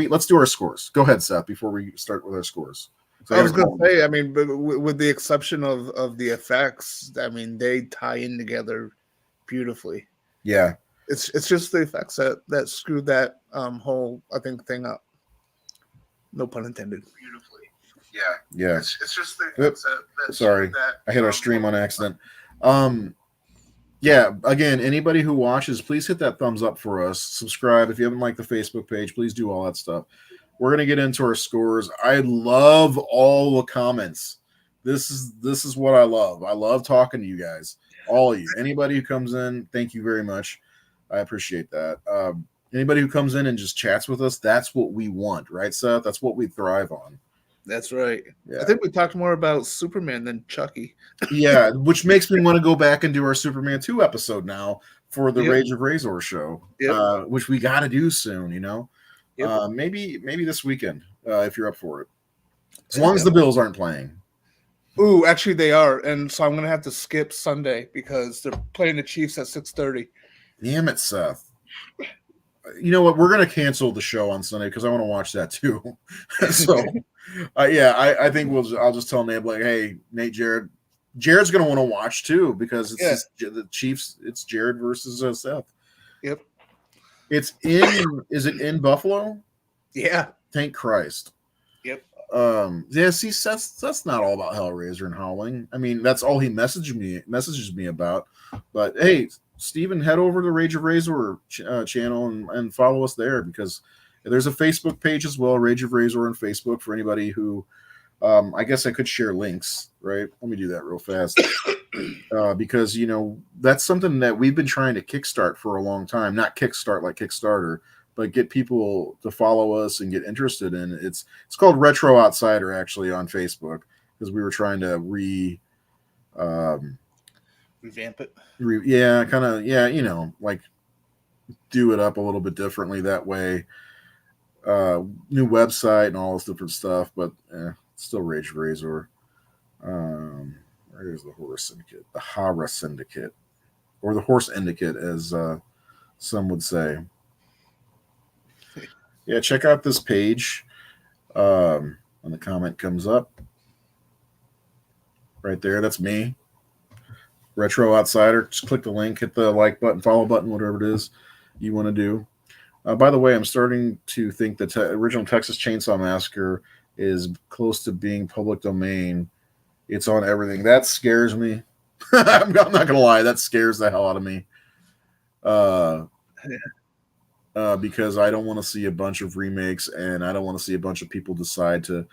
let's do our scores. Go ahead, Seth, before we start with our scores. I was gonna say, I mean, but with the exception of the effects, I mean, they tie in together beautifully. Yeah, it's just the effects that screwed that whole thing up. No pun intended. Beautifully. Yeah. It's just the effects that sorry, I hit our stream on accident. Yeah, again, anybody who watches, please hit that thumbs up for us. Subscribe. If you haven't liked the Facebook page, please do all that stuff. We're gonna get into our scores. I love all the comments. This is what I love. I love talking to you guys, all of you. Anybody who comes in, thank you very much. I appreciate that. Anybody who comes in and just chats with us, that's what we want, right, Seth? That's what we thrive on. That's right. Yeah. I think we talked more about Superman than Chucky. Yeah, which makes me want to go back and do our Superman 2 episode now for the Rage of Razor show, which we got to do soon, maybe this weekend if you're up for it, as long as the Bills aren't playing. Ooh, actually they are, and so I'm gonna have to skip Sunday because they're playing the Chiefs at 6:30. Damn it, Seth. You know what? We're gonna cancel the show on Sunday because I want to watch that too. So, I think I'll just tell Nate, like, hey, Nate, Jared's gonna want to watch too because it's the Chiefs. It's Jared versus Seth. Yep. It's in. Is it in Buffalo? Yeah. Thank Christ. Yep. Yeah. See, Seth's not all about Hellraiser and Howling. I mean, that's all he messages me about. But hey, Steven, head over to Rage of Razor channel and follow us there because there's a Facebook page as well, Rage of Razor on Facebook for anybody who. I guess I could share links, right? Let me do that real fast. Because that's something that we've been trying to kickstart for a long time. Not kickstart like Kickstarter, but get people to follow us and get interested in it. It's called Retro Outsider actually on Facebook because we were trying to revamp it. Like do it up a little bit differently that way. New website and all this different stuff, but still Rage Razor. Where's the Horror Syndicate? The Horror Syndicate, or the Horse Syndicate, as some would say. Yeah, check out this page. When the comment comes up, right there, that's me. Retro Outsider. Just click the link, hit the like button, follow button, whatever it is you want to do. By the way, I'm starting to think that original Texas Chainsaw Massacre is close to being public domain. It's on everything. That scares me. I'm not going to lie. That scares the hell out of me. Because I don't want to see a bunch of remakes, and I don't want to see a bunch of people decide to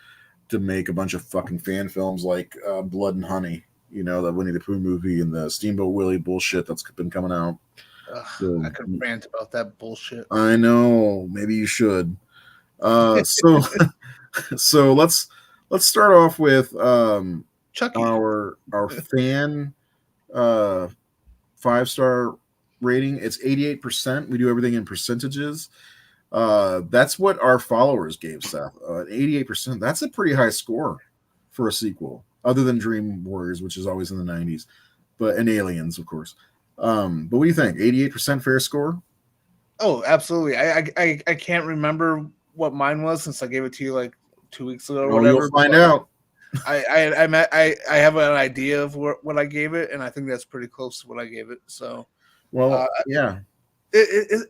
make a bunch of fucking fan films like Blood and Honey, the Winnie the Pooh movie and the Steamboat Willie bullshit that's been coming out. So, I could rant about that bullshit. I know. Maybe you should. So let's start off with Chucky. our fan 5-star rating. It's 88%. We do everything in percentages. That's what our followers gave Seth. 88%. That's a pretty high score for a sequel, other than Dream Warriors, which is always in the 90s, and Aliens, of course. But what do you think? 88% fair score? Oh, absolutely. I can't remember what mine was since I gave it to you like 2 weeks ago or whatever. You'll find out. I have an idea of what I gave it, and I think that's pretty close to what I gave it. So, yeah.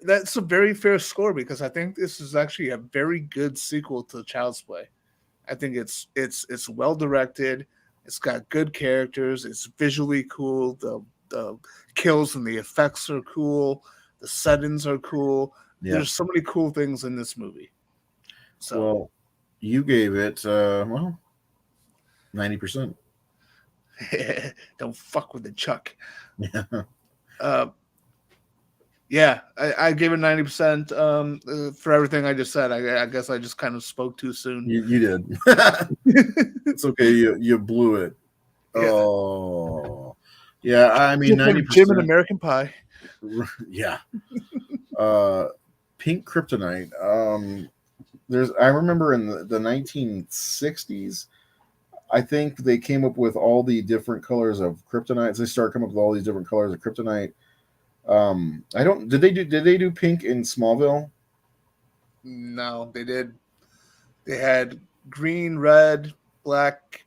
That's a very fair score because I think this is actually a very good sequel to Child's Play. I think it's well directed. It's got good characters. It's visually cool. The kills and the effects are cool. The settings are cool. Yeah. There's so many cool things in this movie. So, well, you gave it 90%. Don't fuck with the Chuck. Yeah. I gave it 90% for everything I just said. I guess I just kind of spoke too soon. You did. It's okay. You blew it. Yeah. Oh, yeah. I mean, 90%. Jim and American Pie. Yeah. Pink Kryptonite. I remember in the 1960s, I think they came up with all the different colors of kryptonites. They started coming up with all these different colors of kryptonite. Did they do pink in Smallville? No, they did. They had green, red, black,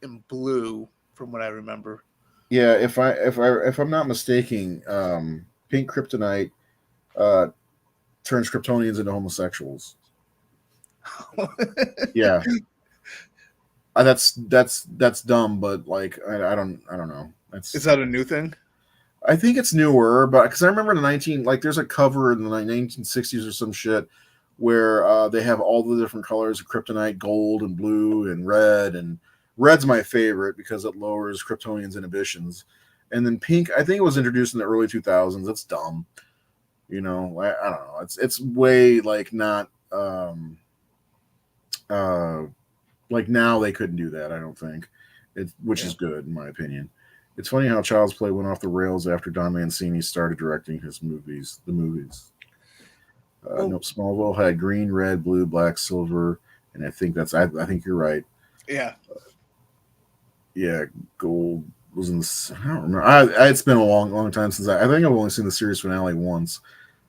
and blue, from what I remember. Yeah, if I'm not mistaken, pink kryptonite turns Kryptonians into homosexuals. Yeah. That's dumb, but like I don't know. Is that a new thing? I think it's newer, but because I remember there's a cover in the 1960s or some shit where they have all the different colors of kryptonite, gold and blue and red, and red's my favorite because it lowers Kryptonians' inhibitions. And then pink, I think it was introduced in the early 2000s. It's dumb, I don't know. It's way like not like now they couldn't do that. I don't think which is good in my opinion. It's funny how Child's Play went off the rails after Don Mancini started directing the movies. Nope, Smallville had green, red, blue, black, silver, and I think I think you're right. Yeah. Yeah, gold was in the. I don't remember. It's been a long time since I think I've only seen the series finale once.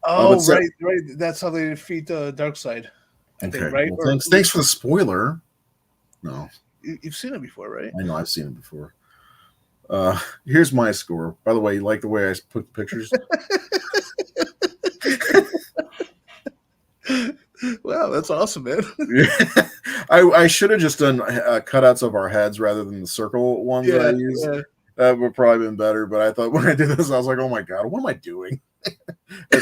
Oh, right. That's how they defeat the dark side. Okay. Think, right? Well, thanks for the spoiler. No. You've seen it before, right? I know I've seen it before. Here's my score. By the way, you like the way I put the pictures? Wow, that's awesome, man. I should have just done cutouts of our heads rather than the circle ones that I used. Yeah. That would probably been better. But I thought when I did this, I was like, oh my God, what am I doing at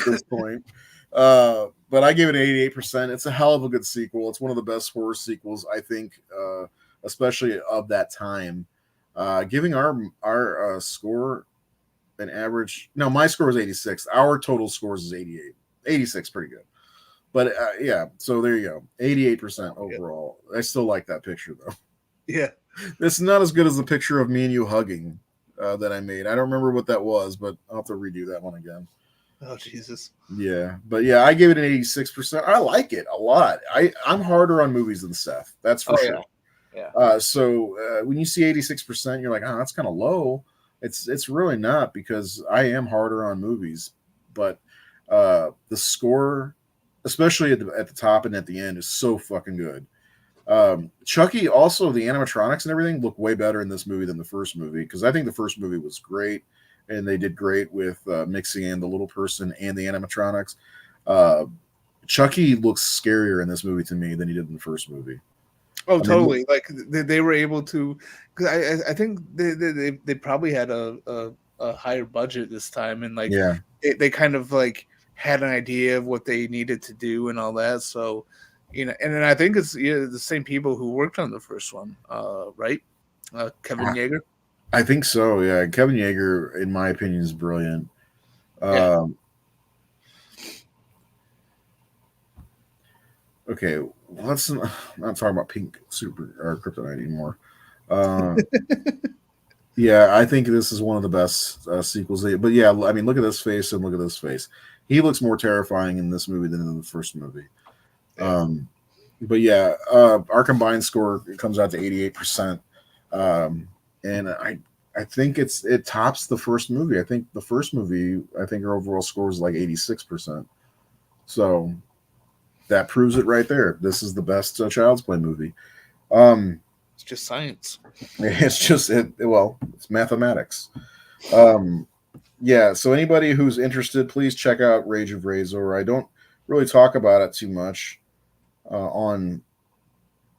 this point? But I give it 88%. It's a hell of a good sequel. It's one of the best horror sequels, I think, especially of that time. Giving our score an average. No, my score was 86. Our total scores is 88. 86, pretty good. But yeah, so there you go. 88% overall. Yeah. I still like that picture though. Yeah. It's not as good as the picture of me and you hugging that I made. I don't remember what that was, but I'll have to redo that one again. Oh, Jesus. Yeah. But yeah, I gave it an 86%. I like it a lot. I'm harder on movies than Seth. That's for sure. Yeah. So when you see 86%, you're like, oh, that's kind of low. It's really not because I am harder on movies. But the score, especially at the top and at the end, is so fucking good. Chucky, also the animatronics and everything look way better in this movie than the first movie, because I think the first movie was great and they did great with mixing in the little person and the animatronics. Uh, Chucky looks scarier in this movie to me than he did in the first movie. Oh, I mean, totally. Like they were able to, because I think they probably had a higher budget this time, and like yeah, they kind of like had an idea of what they needed to do and all that. So, and then I think it's the same people who worked on the first one, right? Kevin I, Yeager. I think so. Yeah, Kevin Yeager, in my opinion, is brilliant. Yeah. Um, okay, let's not talk about Pink Super or Kryptonite anymore. Uh, yeah, I think this is one of the best sequels. But yeah, I mean, look at this face and look at this face. He looks more terrifying in this movie than in the first movie. Yeah. But yeah, our combined score comes out to 88%, and I think it tops the first movie. I think the first movie, I think our overall score is like 86%. So that proves it right there. This is the best Child's Play movie. Um, It's just science. it's just well, it's mathematics. Um, yeah. So anybody who's interested, please check out Rage of Razor. I don't really talk about it too much on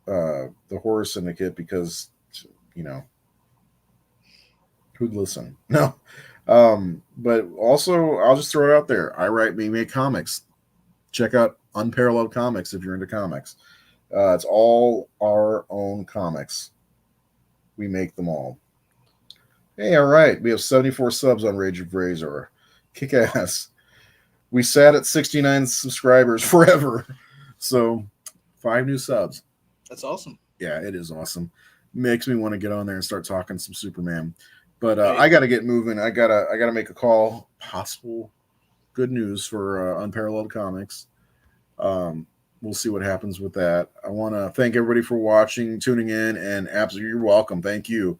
the Horror Syndicate because you know who'd listen. No. But also I'll just throw it out there. We make comics. Check out Unparalleled Comics if you're into comics. It's all our own comics. We make them all. Hey, all right. We have 74 subs on Rage of Razor. Kick ass. We sat at 69 subscribers forever. So 5 new subs. That's awesome. Yeah, it is awesome. Makes me want to get on there and start talking some Superman. But Right. I got to get moving. I gotta make a call. Possible good news for Unparalleled Comics. We'll see what happens with that. I want to thank everybody for watching, tuning in, and absolutely you're welcome. Thank you.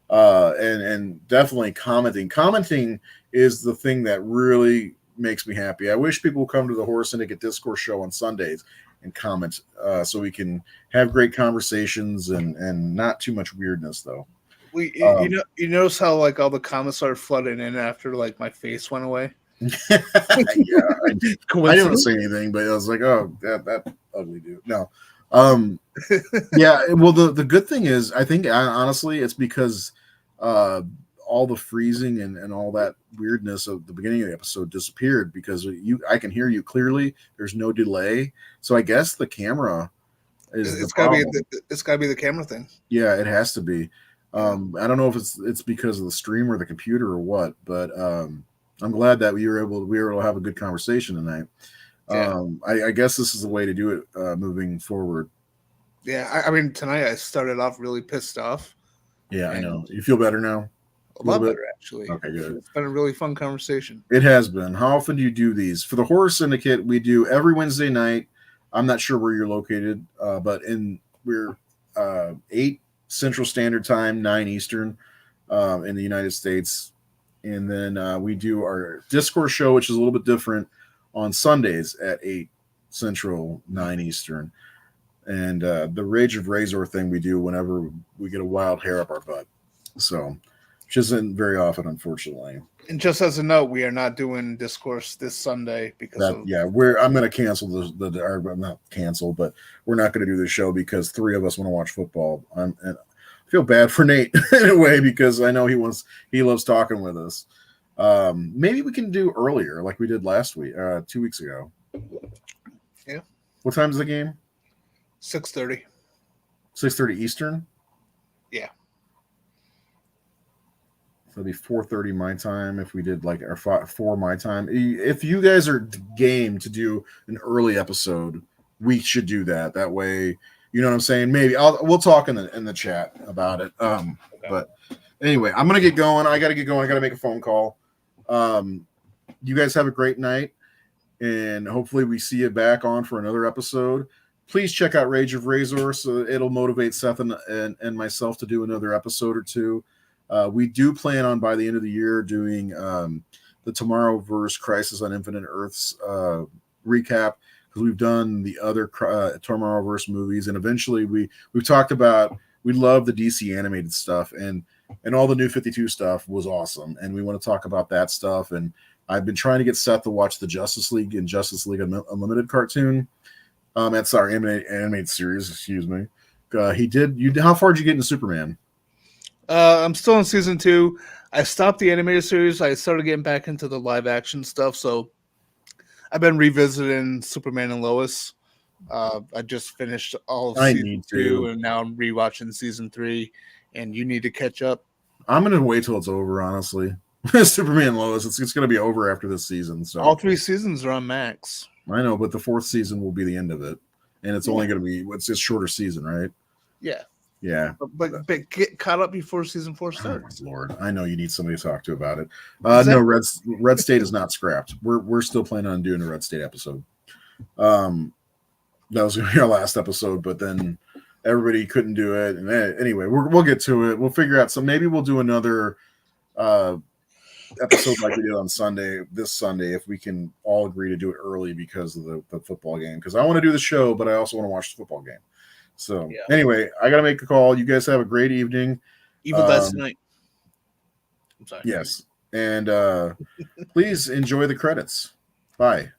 And definitely commenting. Commenting is the thing that really makes me happy. I wish people would come to the Horror Syndicate Discourse show on Sundays and comment so we can have great conversations and not too much weirdness though. You notice how like all the comments started flooding in after like my face went away. Yeah, I didn't say anything, but I was like, oh, that ugly dude. No, yeah. Well, the good thing is, I think honestly, it's because all the freezing and all that weirdness of the beginning of the episode disappeared because I can hear you clearly. There's no delay, so I guess the camera is the problem. It's gotta be the camera thing. Yeah, it has to be. I don't know if it's because of the stream or the computer or what, but I'm glad that we were able to have a good conversation tonight. Yeah. I guess this is the way to do it moving forward. Yeah, I mean tonight I started off really pissed off. Yeah, I know. You feel better now? A lot better, actually. Okay, good. It's been a really fun conversation. It has been. How often do you do these? For the Horror Syndicate, we do every Wednesday night. I'm not sure where you're located, but we're 8 Central Standard Time, 9 Eastern in the United States. And then we do our Discourse show, which is a little bit different, on Sundays at 8 Central, 9 Eastern. And the Rage of Razor thing we do whenever we get a wild hair up our butt. So, which isn't very often, unfortunately. And just as a note, we are not doing Discourse this Sunday because I'm going to cancel or not cancel, but we're not going to do the show because 3 of us want to watch football. And I feel bad for Nate in a way because I know he loves talking with us. Maybe we can do earlier like we did last week, 2 weeks ago. Yeah. What time's the game? 6:30. 6:30 Eastern. Yeah. So it'll be 4:30 my time if we did like our 4 my time. If you guys are game to do an early episode, we should do that. That way, you know what I'm saying? Maybe we'll talk in the chat about it. Okay. But anyway, I'm gonna get going. I gotta get going. I gotta make a phone call. You guys have a great night, and hopefully we see you back on for another episode. Please check out Rage of Razor, so it'll motivate Seth and myself to do another episode or 2. We do plan on by the end of the year doing the Tomorrowverse Crisis on Infinite Earths recap because we've done the other Tomorrowverse movies, and eventually we've talked about we love the DC animated stuff, and all the New 52 stuff was awesome, and we want to talk about that stuff. And I've been trying to get Seth to watch the Justice League and Justice League Unlimited cartoon. That's our animated series. Excuse me. He did. How far did you get into Superman? I'm still in season 2. I stopped the animated series. I started getting back into the live action stuff. So I've been revisiting Superman and Lois. I just finished all of season 2, and now I'm rewatching season 3. And you need to catch up. I'm gonna wait till it's over. Honestly, Superman and Lois. It's gonna be over after this season. So all 3 seasons are on Max. I know, but the 4th season will be the end of it, and it's only gonna be it's a shorter season, right? Yeah. Yeah, but get caught up before season 4 starts. Oh, Lord, I know you need somebody to talk to about it. Exactly. No, Red State is not scrapped. We're still planning on doing a Red State episode. That was going to be our last episode, but then everybody couldn't do it. And anyway, we'll get to it. We'll figure out some. Maybe we'll do another episode like we did on this Sunday, if we can all agree to do it early because of the football game. Because I want to do the show, but I also want to watch the football game. So anyway, I got to make a call. You guys have a great evening. Evil Dead tonight. I'm sorry. Yes. And please enjoy the credits. Bye.